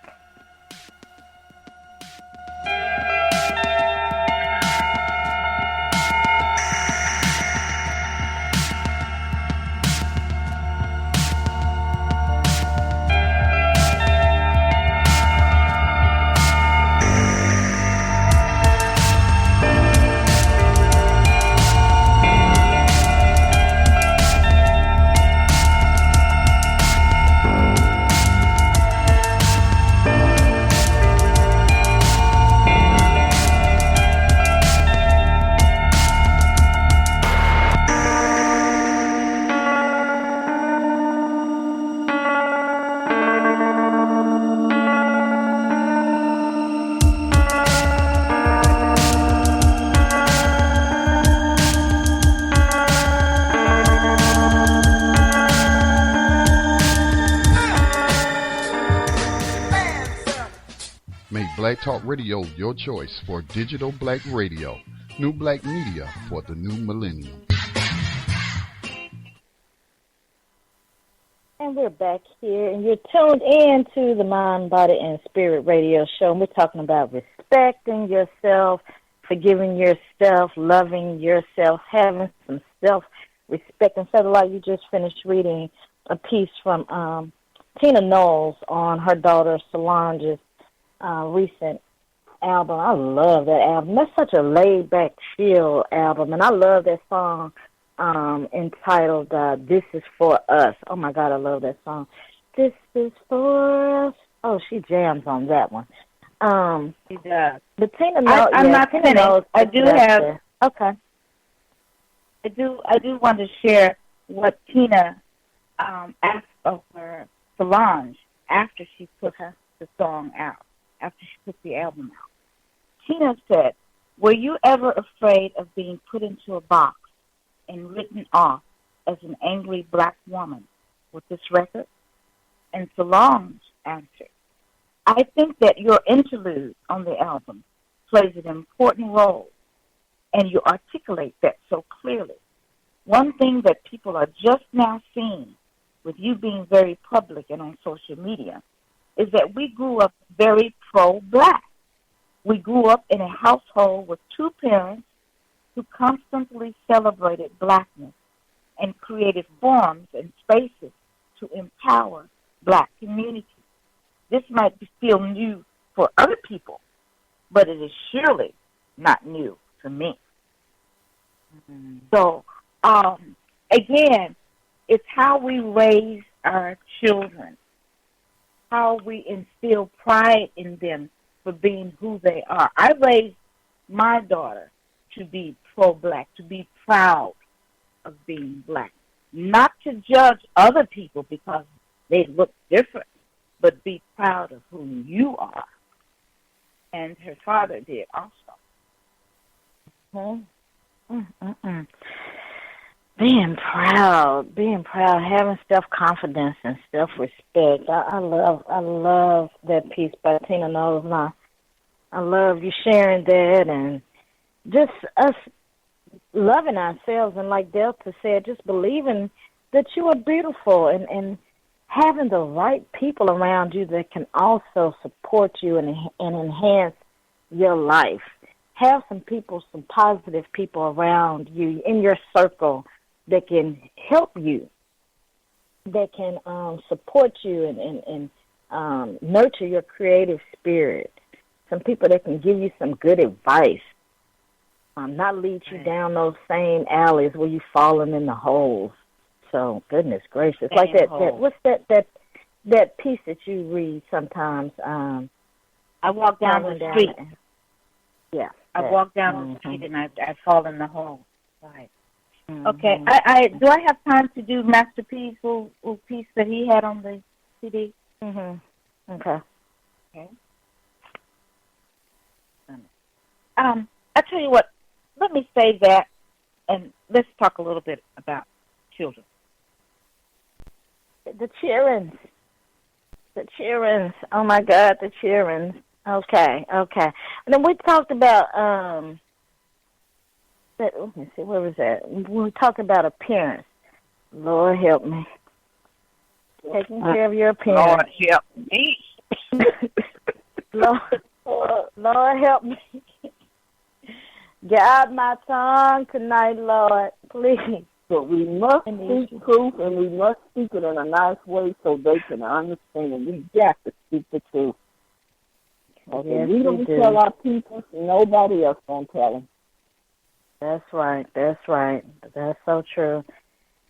S1: Black Talk Radio, your choice for digital black radio. New black media for the new millennium.
S2: And we're back here, and you're tuned in to the Mind, Body, and Spirit radio show. And we're talking about respecting yourself, forgiving yourself, loving yourself, having some self-respect. Instead of like you just finished reading a piece from Tina Knowles on her daughter Solange's recent album. I love that album. That's such a laid-back, chill album, and I love that song, entitled This Is For Us. Oh, my God, I love that song. This is for us. Oh, she jams on that one.
S3: She does.
S2: But Tina knows.
S3: I'm not
S2: Tina
S3: finished.
S2: knows.
S3: I do have.
S2: There. Okay.
S3: I do want to share what Tina asked of her Solange after she put the song out, after she put the album out. Tina said, "Were you ever afraid of being put into a box and written off as an angry black woman with this record?" And Solange answered, "I think that your interlude on the album plays an important role, and you articulate that so clearly. One thing that people are just now seeing with you being very public and on social media is that we grew up very pro-black. We grew up in a household with two parents who constantly celebrated blackness and created forums and spaces to empower black communities. This might feel new for other people, but it is surely not new to me." Mm-hmm. So, again, it's how we raise our children, how we instill pride in them for being who they are. I raised my daughter to be pro-black, to be proud of being black, not to judge other people because they look different, but be proud of who you are. And her father did also.
S2: Mm-hmm. Being proud, having self-confidence and self-respect. I love that piece by Tina Knowles. I love you sharing that, and just us loving ourselves, and like Delta said, just believing that you are beautiful, and having the right people around you that can also support you and enhance your life. Have some people, some positive people around you in your circle that can help you, that can support you and nurture your creative spirit. Some people that can give you some good advice, not lead you down those same alleys where you've fallen in the holes. So, goodness gracious, like that. What's that piece that you read sometimes?
S3: I walk down the street.
S2: Yeah.
S3: I walk down the street and I fall in the hole. Right. Mm-hmm. Okay. Do I have time to do Master P's little piece that he had on the CD?
S2: Mm-hmm. Okay.
S3: I tell you what. Let me say that, and let's talk a little bit about children.
S2: The cheerings. Oh my God, the cheerings. Okay. And then we talked about let me see, where was that? We talked about appearance. Lord help me. Taking care of your appearance.
S3: Lord help me.
S2: Lord help me. Guide my tongue tonight, Lord, please.
S4: So we must speak truth, and we must speak it in a nice way so they can understand. We got to speak the truth. Okay,
S2: yes,
S4: we don't tell our people, nobody else gonna tell them.
S2: That's right. That's so true.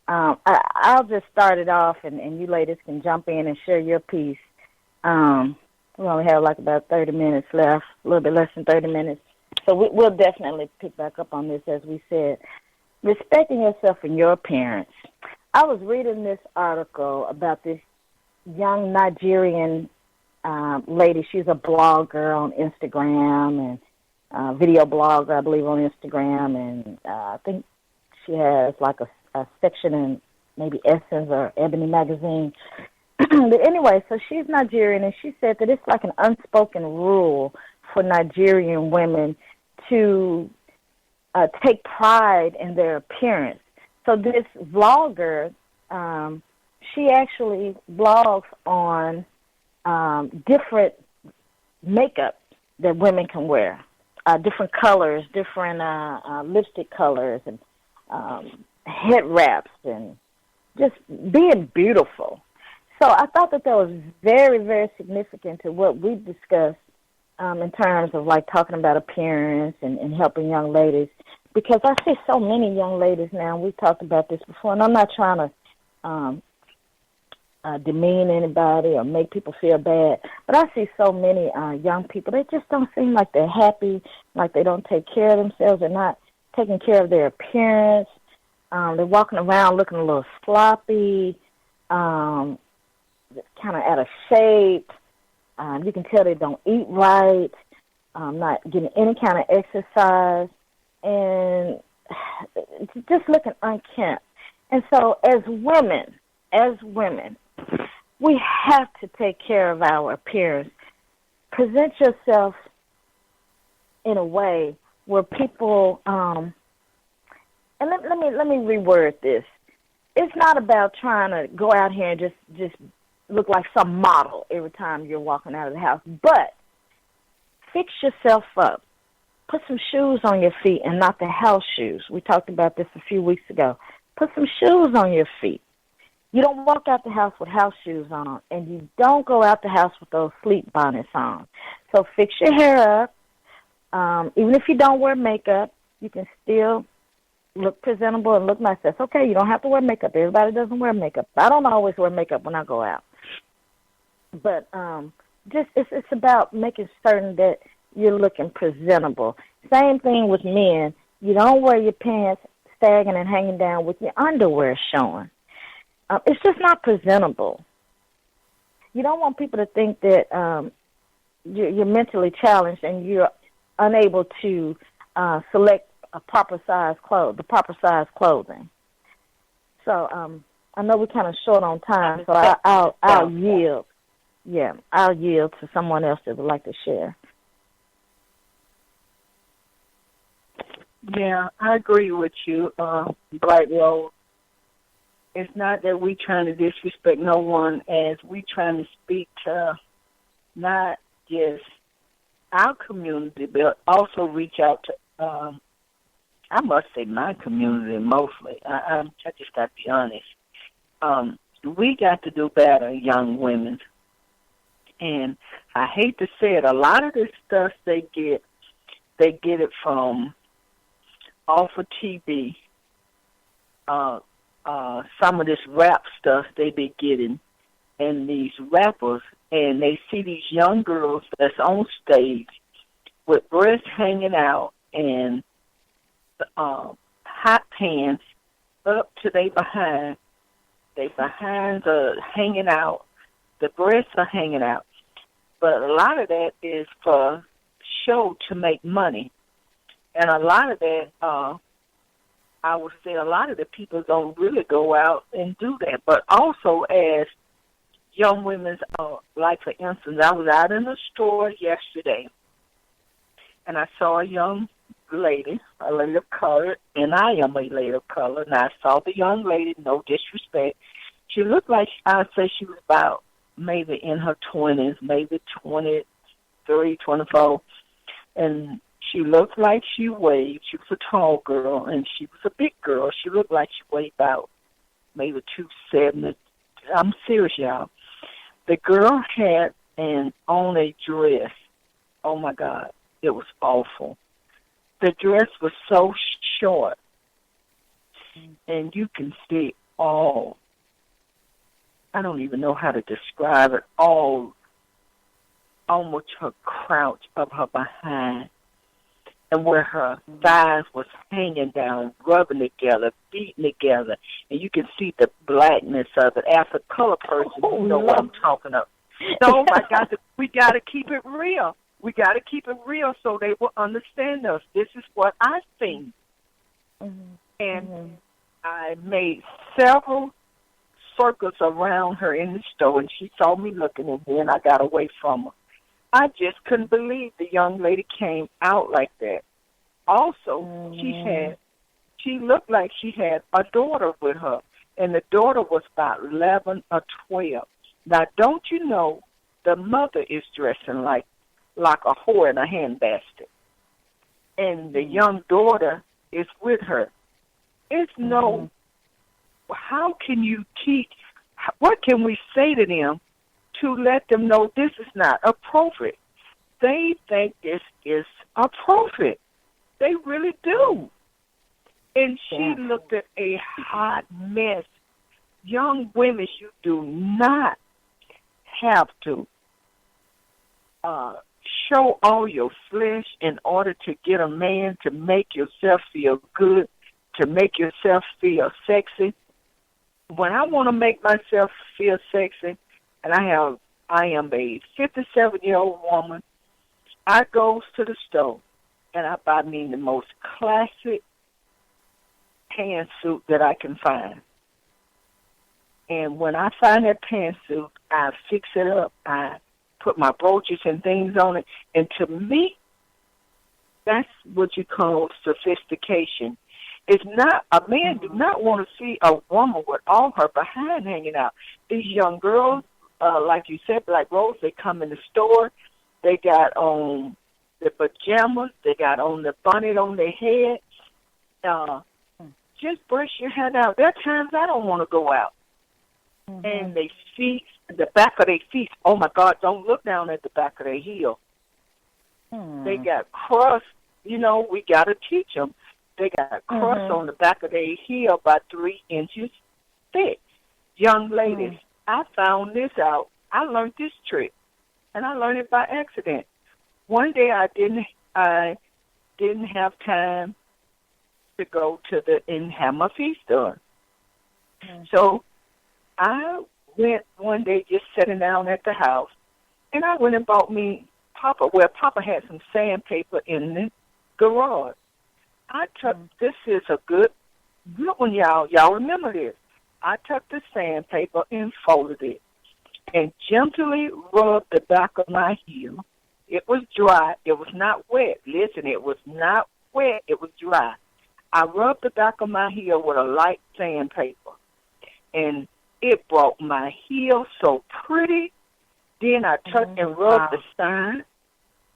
S2: I'll just start it off, and you ladies can jump in and share your piece. We only have like about 30 minutes left, a little bit less than 30 minutes. So we'll definitely pick back up on this, as we said. Respecting yourself and your appearance. I was reading this article about this young Nigerian lady. She's a blogger on Instagram and video blogger, I believe, on Instagram. And I think she has like a section in maybe Essence or Ebony magazine. But anyway, so she's Nigerian, and she said that it's like an unspoken rule for Nigerian women to take pride in their appearance. So this vlogger, she actually blogs on different makeup that women can wear, different colors, different lipstick colors, and head wraps, and just being beautiful. So I thought that was very, very significant to what we discussed in terms of like talking about appearance and helping young ladies because I see so many young ladies now, we talked about this before, and I'm not trying to demean anybody or make people feel bad, but I see so many young people, they just don't seem like they're happy, like they don't take care of themselves, they're not taking care of their appearance, they're walking around looking a little sloppy, kind of out of shape, you can tell they don't eat right, not getting any kind of exercise, and just looking unkempt. And so as women, we have to take care of our appearance. Present yourself in a way where people, and let me reword this. It's not about trying to go out here and just look like some model every time you're walking out of the house, but fix yourself up. Put some shoes on your feet and not the house shoes. We talked about this a few weeks ago. Put some shoes on your feet. You don't walk out the house with house shoes on, and you don't go out the house with those sleep bonnets on. So fix your hair up. Even if you don't wear makeup, you can still look presentable and look nice. That's okay. You don't have to wear makeup. Everybody doesn't wear makeup. I don't always wear makeup when I go out. But it's about making certain that you're looking presentable. Same thing with men. You don't wear your pants sagging and hanging down with your underwear showing. It's just not presentable. You don't want people to think that you're mentally challenged and you're unable to select the proper size clothing. So I know we're kind of short on time, so I'll yield. Yeah, I'll yield to someone else that would like to share.
S4: Yeah, I agree with you, Bright Rose. It's not that we trying to disrespect no one, as we trying to speak to not just our community, but also reach out to, I must say my community mostly. I just got to be honest. We got to do better, young women. And I hate to say it, a lot of this stuff they get it from off of TV. Some of this rap stuff they be getting, and these rappers, and they see these young girls that's on stage with breasts hanging out and hot pants up to their behind. Their behinds are hanging out. The breasts are hanging out. But a lot of that is for show to make money. And a lot of that, I would say a lot of the people don't really go out and do that. But also as young women, like for instance, I was out in a store yesterday, and I saw a young lady, a lady of color, and I am a lady of color, and I saw the young lady, no disrespect. She looked like, I'd say she was about maybe in her 20s, maybe 23, 24, and she looked like she weighed. She was a tall girl, and she was a big girl. She looked like she weighed about maybe 270. I'm serious, y'all. The girl had on a dress. Oh, my God. It was awful. The dress was so short, and you can see all, I don't even know how to describe it, all almost her crouch of her behind, and where her thighs was hanging down, rubbing together, beating together, and you can see the blackness of it. As a color person, you know what I'm talking about. So, my God, we got to keep it real. We got to keep it real so they will understand us. This is what I think. And I made several circles around her in the store, and she saw me looking, and then I got away from her. I just couldn't believe the young lady came out like that. Also, she looked like she had a daughter with her, and the daughter was about 11 or 12. Now, don't you know the mother is dressing like a whore in a handbasket, and the young daughter is with her. It's no, how can you teach, what can we say to them to let them know this is not appropriate? They think this is appropriate. They really do. And she looked at a hot mess. Young women, you do not have to show all your flesh in order to get a man to make yourself feel good, to make yourself feel sexy. When I want to make myself feel sexy, and I am a 57-year-old woman, I goes to the store and I buy me the most classic pantsuit that I can find. And when I find that pantsuit, I fix it up. I put my brooches and things on it. And to me, that's what you call sophistication. It's not, a man do not want to see a woman with all her behind hanging out. These young girls, like you said, Black Rose, they come in the store. They got on the pajamas. They got on the bonnet on their head. Just brush your head out. There are times I don't want to go out. And they feet, the back of their feet, oh, my God, don't look down at the back of their heel. They got crust. You know, we got to teach them. They got crust on the back of their heel about 3 inches thick. Young ladies, I found this out. I learned this trick, and I learned it by accident. One day I didn't have time to go to and have my feet done. So I went one day just sitting down at the house, and I went and bought me Papa had some sandpaper in the garage. I took, this is a good one, y'all. Y'all remember this. I took the sandpaper and folded it and gently rubbed the back of my heel. It was dry. It was not wet. Listen, it was not wet. It was dry. I rubbed the back of my heel with a light sandpaper, and it brought my heel so pretty. Then I took and rubbed the side.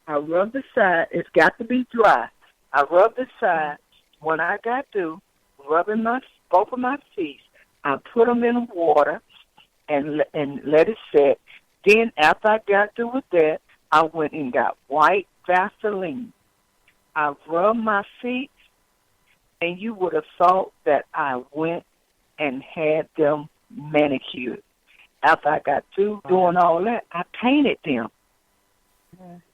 S4: I rubbed the side. It's got to be dry. I rubbed the side. When I got through rubbing both of my feet, I put them in water and let it set. Then after I got through with that, I went and got white Vaseline. I rubbed my feet, and you would have thought that I went and had them manicured. After I got through doing all that, I painted them.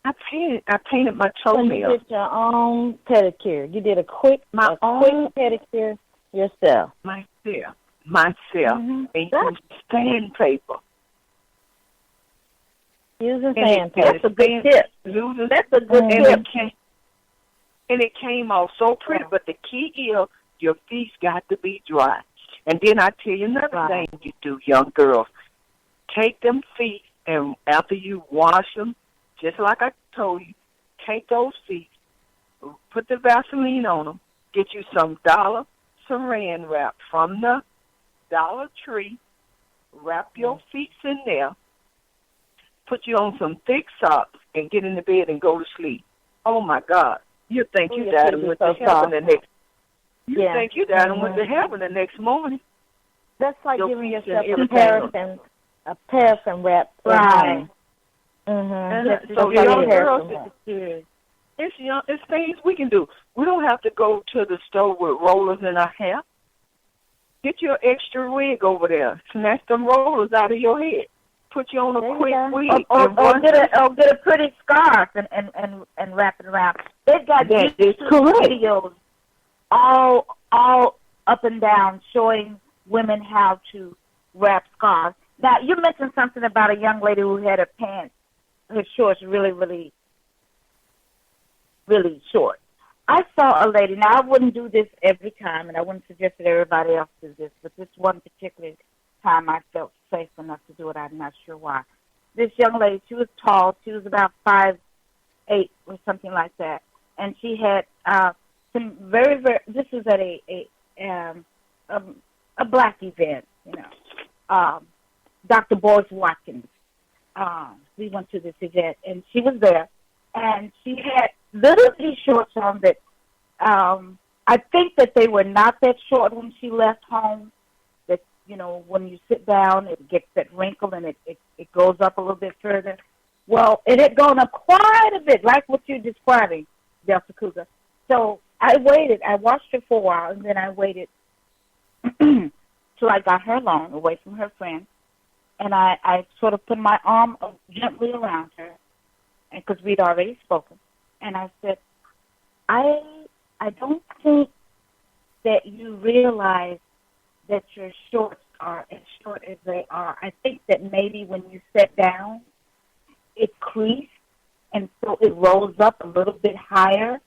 S4: I painted my toenails.
S2: So you did your own pedicure. You did a quick pedicure yourself.
S4: Myself. And using sandpaper.
S2: Using sandpaper. That's a good tip. That's a good tip.
S4: And it came out so pretty, but the key is your feet got to be dry. And then I tell you another thing you do, young girls. Take them feet, and after you wash them, just like I told you, take those feet, put the Vaseline on them, get you some Dollar Saran wrap from the Dollar Tree, wrap your feet in there, put you on some thick socks, and get in the bed and go to sleep. Oh, my God. You think you died and went to heaven the next think you died and went to heaven the next morning.
S2: That's like giving yourself a paraffin wrap. Right.
S4: So young girls, it's things we can do. We don't have to go to the store with rollers in our hair. Get your extra wig over there. Snatch them rollers out of your head. Put you on a quick wig.
S3: Or get a pretty scarf and wrap it around. They've got videos all up and down showing women how to wrap scarves. Now, you mentioned something about a young lady who had her shorts really, really, really short. I saw a lady, now I wouldn't do this every time, and I wouldn't suggest that everybody else do this, but this one particular time I felt safe enough to do it. I'm not sure why. This young lady, she was tall. She was about 5'8" or something like that, and she had some very, very. This was at a black event, you know. Dr. Boyce Watkins. We went to this event, and she was there, and she had little bitty shorts on that. I think that they were not that short when she left home. That, you know, when you sit down, it gets that wrinkle and it goes up a little bit further. Well, it had gone up quite a bit, like what you're describing, Delta Cougar. So I waited. I watched her for a while, and then I waited till I got her alone, away from her friend. And I sort of put my arm gently around her, because we'd already spoken. And I said, I don't think that you realize that your shorts are as short as they are. I think that maybe when you sit down, it creased, and so it rolls up a little bit higher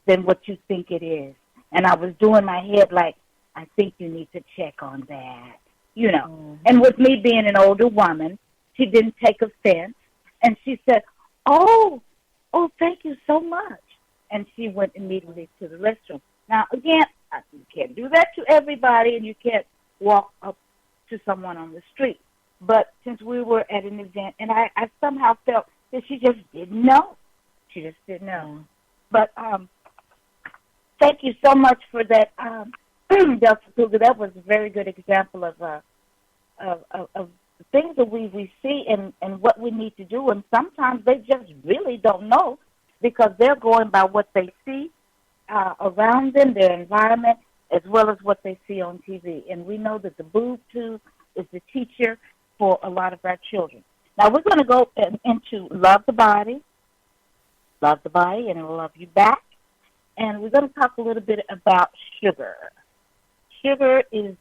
S3: than what you think it is. And I was doing my head like, I think you need to check on that, you know. Mm-hmm. And with me being an older woman, she didn't take offense. And she said, oh, thank you so much. And she went immediately to the restroom. Now, again, you can't do that to everybody, and you can't walk up to someone on the street. But since we were at an event, and I somehow felt that she just didn't know. She just didn't know. But thank you so much for that, Delta Cougar. That was a very good example of things that we see and what we need to do. And sometimes they just really don't know, because they're going by what they see around them, their environment, as well as what they see on TV. And we know that the boob tube is the teacher for a lot of our children. Now we're going to go into Love the Body, and it will love you back. And we're going to talk a little bit about sugar. Sugar is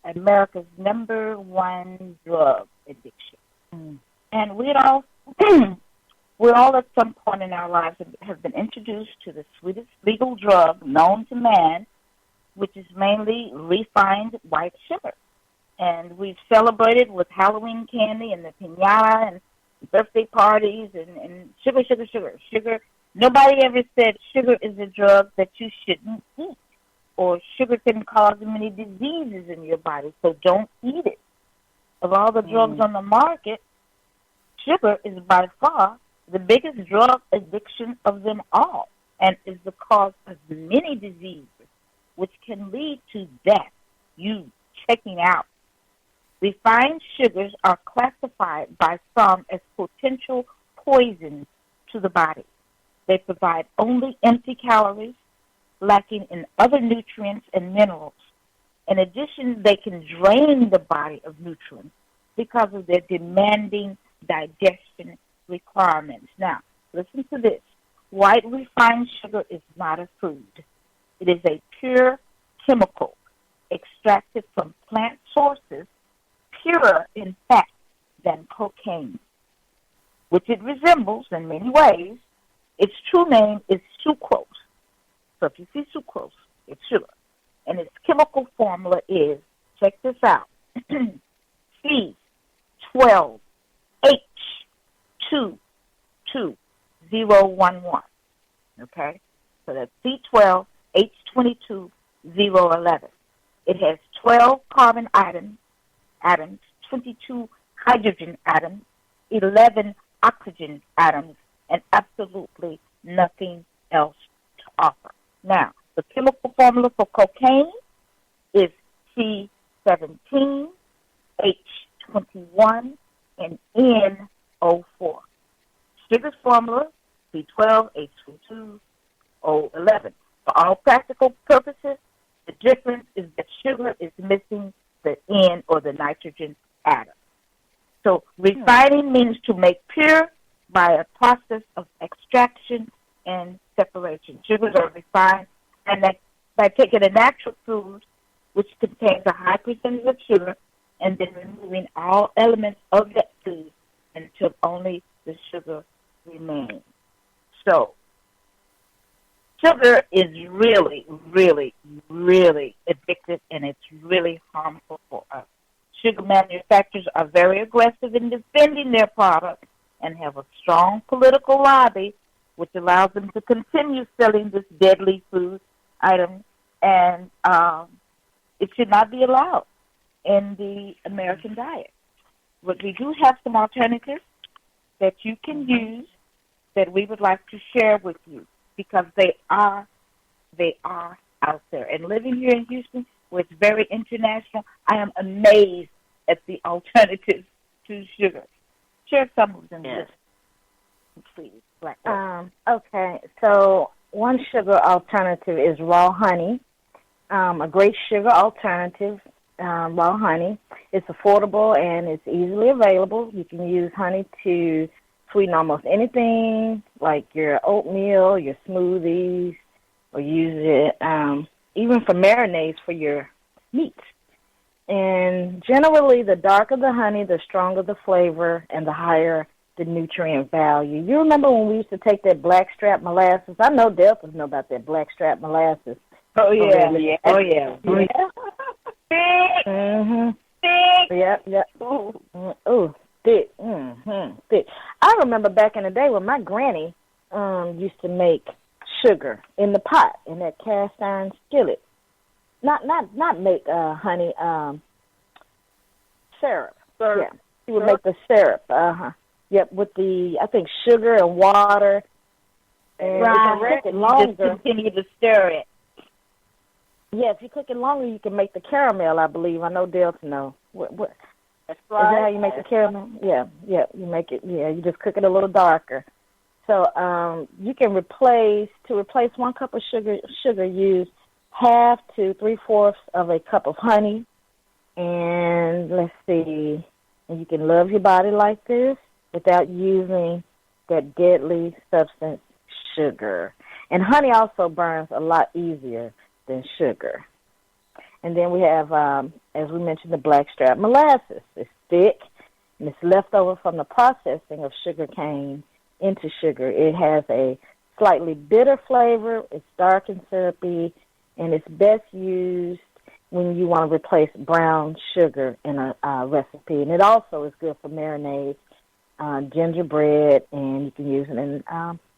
S3: America's #1 drug addiction. Mm. And we all at some point in our lives have been introduced to the sweetest legal drug known to man, which is mainly refined white sugar. And we've celebrated with Halloween candy and the piñata and birthday parties and sugar. Nobody ever said sugar is a drug that you shouldn't eat, or sugar can cause many diseases in your body, so don't eat it. Of all the drugs on the market, sugar is by far the biggest drug addiction of them all, and is the cause of many diseases, which can lead to death, you checking out. Refined sugars are classified by some as potential poisons to the body. They provide only empty calories, lacking in other nutrients and minerals. In addition, they can drain the body of nutrients because of their demanding digestion requirements. Now, listen to this. White refined sugar is not a food. It is a pure chemical extracted from plant sources, purer in fact than cocaine, which it resembles in many ways. Its true name is sucrose. So if you see sucrose, it's sugar. And its chemical formula is, check this out, C12H22011. Okay? So that's C12H22011. It has 12 carbon atoms, 22 hydrogen atoms, 11 oxygen atoms, and absolutely nothing else to offer. Now, the chemical formula for cocaine is C17H21 and N04. Sugar's formula, C12H22O11. For all practical purposes, the difference is that sugar is missing the N or the nitrogen atom. So refining means to make pure by a process of extraction and separation. Sugars are refined, and that by taking a natural food, which contains a high percentage of sugar, and then removing all elements of that food until only the sugar remains. So, sugar is really, really, really addictive, and it's really harmful for us. Sugar manufacturers are very aggressive in defending their product and have a strong political lobby, which allows them to continue selling this deadly food item, and it should not be allowed in the American diet. But we do have some alternatives that you can use that we would like to share with you, because they are out there. And living here in Houston, where it's very international, I am amazed at the alternatives to sugar. Share some of them with us, please.
S2: Okay, so one sugar alternative is raw honey. A great sugar alternative, raw honey. It's affordable and it's easily available. You can use honey to sweeten almost anything, like your oatmeal, your smoothies, or use it even for marinades for your meats. And generally, the darker the honey, the stronger the flavor and the higher the nutrient value. You remember when we used to take that blackstrap molasses? I know Deltas know about that blackstrap molasses.
S3: Oh, yeah. Oh, yeah.
S2: Mm-hmm. Yep. Ooh, thick. Thick. I remember back in the day when my granny used to make sugar in the pot in that cast iron skillet. Not make honey syrup. Yeah, she would make the syrup. Yep, with the I think sugar and water. And
S3: right.
S2: It longer.
S3: You just continue to stir it.
S2: Yeah, if you cook it longer, you can make the caramel. I believe. I know Dale to know. What?
S3: That's right.
S2: Is that how you make the caramel? Yeah. You make it. Yeah, you just cook it a little darker. So you can replace 1 cup of sugar, use 1/2 to 3/4 of a cup of honey, and let's see, and you can love your body like this without using that deadly substance, sugar. And honey also burns a lot easier than sugar. And then we have, as we mentioned, the blackstrap molasses. It's thick, and it's left over from the processing of sugar cane into sugar. It has a slightly bitter flavor. It's dark and syrupy, and it's best used when you want to replace brown sugar in a recipe. And it also is good for marinades, gingerbread, and you can use it in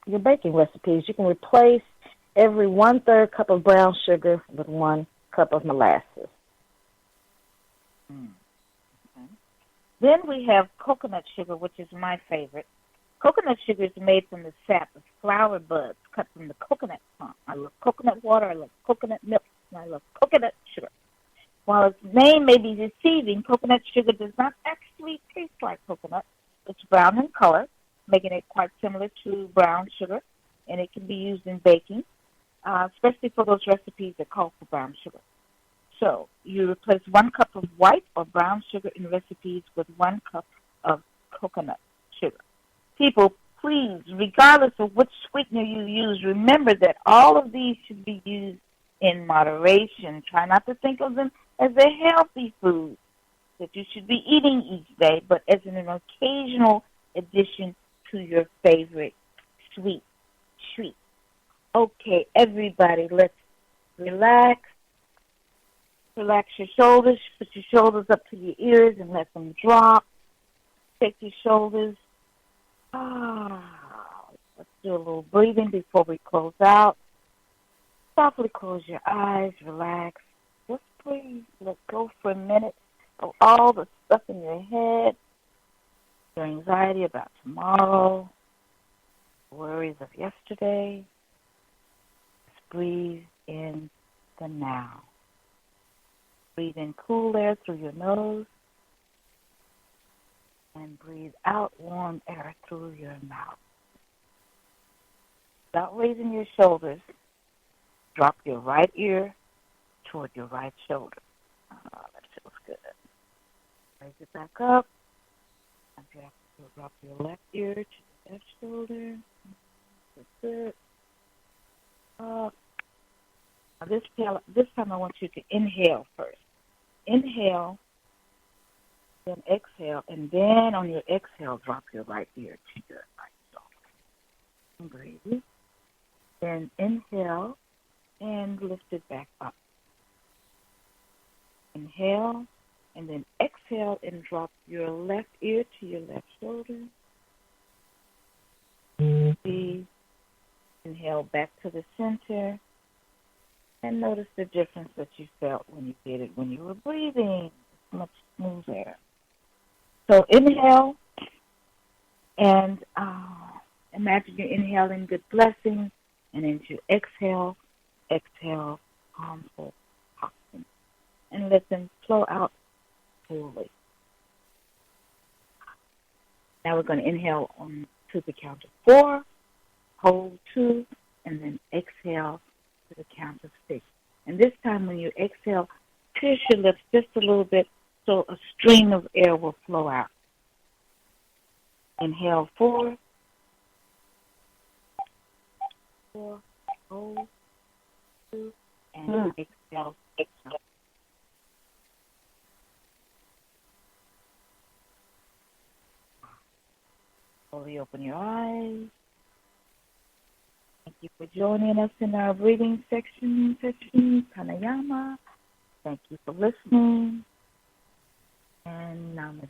S2: your baking recipes. You can replace every 1/3 cup of brown sugar with 1 cup of molasses.
S3: Then we have coconut sugar, which is my favorite. Coconut sugar is made from the sap of flower buds cut from the coconut palm. I love coconut water, I love coconut milk, and I love coconut sugar. While its name may be deceiving, coconut sugar does not actually taste like coconut. It's brown in color, making it quite similar to brown sugar, and it can be used in baking, especially for those recipes that call for brown sugar. So you replace 1 cup of white or brown sugar in recipes with 1 cup of coconut sugar. People, please, regardless of which sweetener you use, remember that all of these should be used in moderation. Try not to think of them as a healthy food that you should be eating each day, but as an occasional addition to your favorite sweet treat. Okay, everybody, let's relax. Relax your shoulders. Put your shoulders up to your ears and let them drop. Take your shoulders. Let's do a little breathing before we close out. Softly close your eyes. Relax. Just breathe. Let go for a minute of all the stuff in your head, your anxiety about tomorrow, worries of yesterday. Just breathe in the now. Breathe in cool air through your nose and breathe out warm air through your mouth. Without raising your shoulders, drop your right ear toward your right shoulder. That feels good. Raise it back up. And drop your left ear to your left shoulder. That's good. Now this time I want you to inhale first. Inhale, then exhale, and then on your exhale, drop your right ear to your right shoulder. Breathe. Then inhale and lift it back up. Inhale, and then exhale and drop your left ear to your left shoulder. Breathe. Inhale back to the center. And notice the difference that you felt when you did it when you were breathing. It's much smoother. So inhale, and imagine you're inhaling good blessings, and as you exhale harmful toxins, and let them flow out fully. Now we're going to inhale on to the count of 4, hold 2, and then exhale to the count of 6. And this time when you exhale, twist your lips just a little bit so a stream of air will flow out. Inhale 4, hold, 2, and exhale 6. Slowly open your eyes. Thank you for joining us in our breathing session, pranayama. Thank you for listening. And namaste.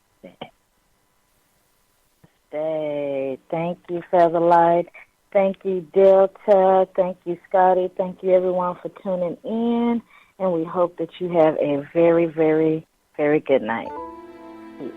S2: Namaste. Thank you, Featherlight. Thank you, Delta. Thank you, Scotty. Thank you, everyone, for tuning in. And we hope that you have a very, very, very good night. Peace.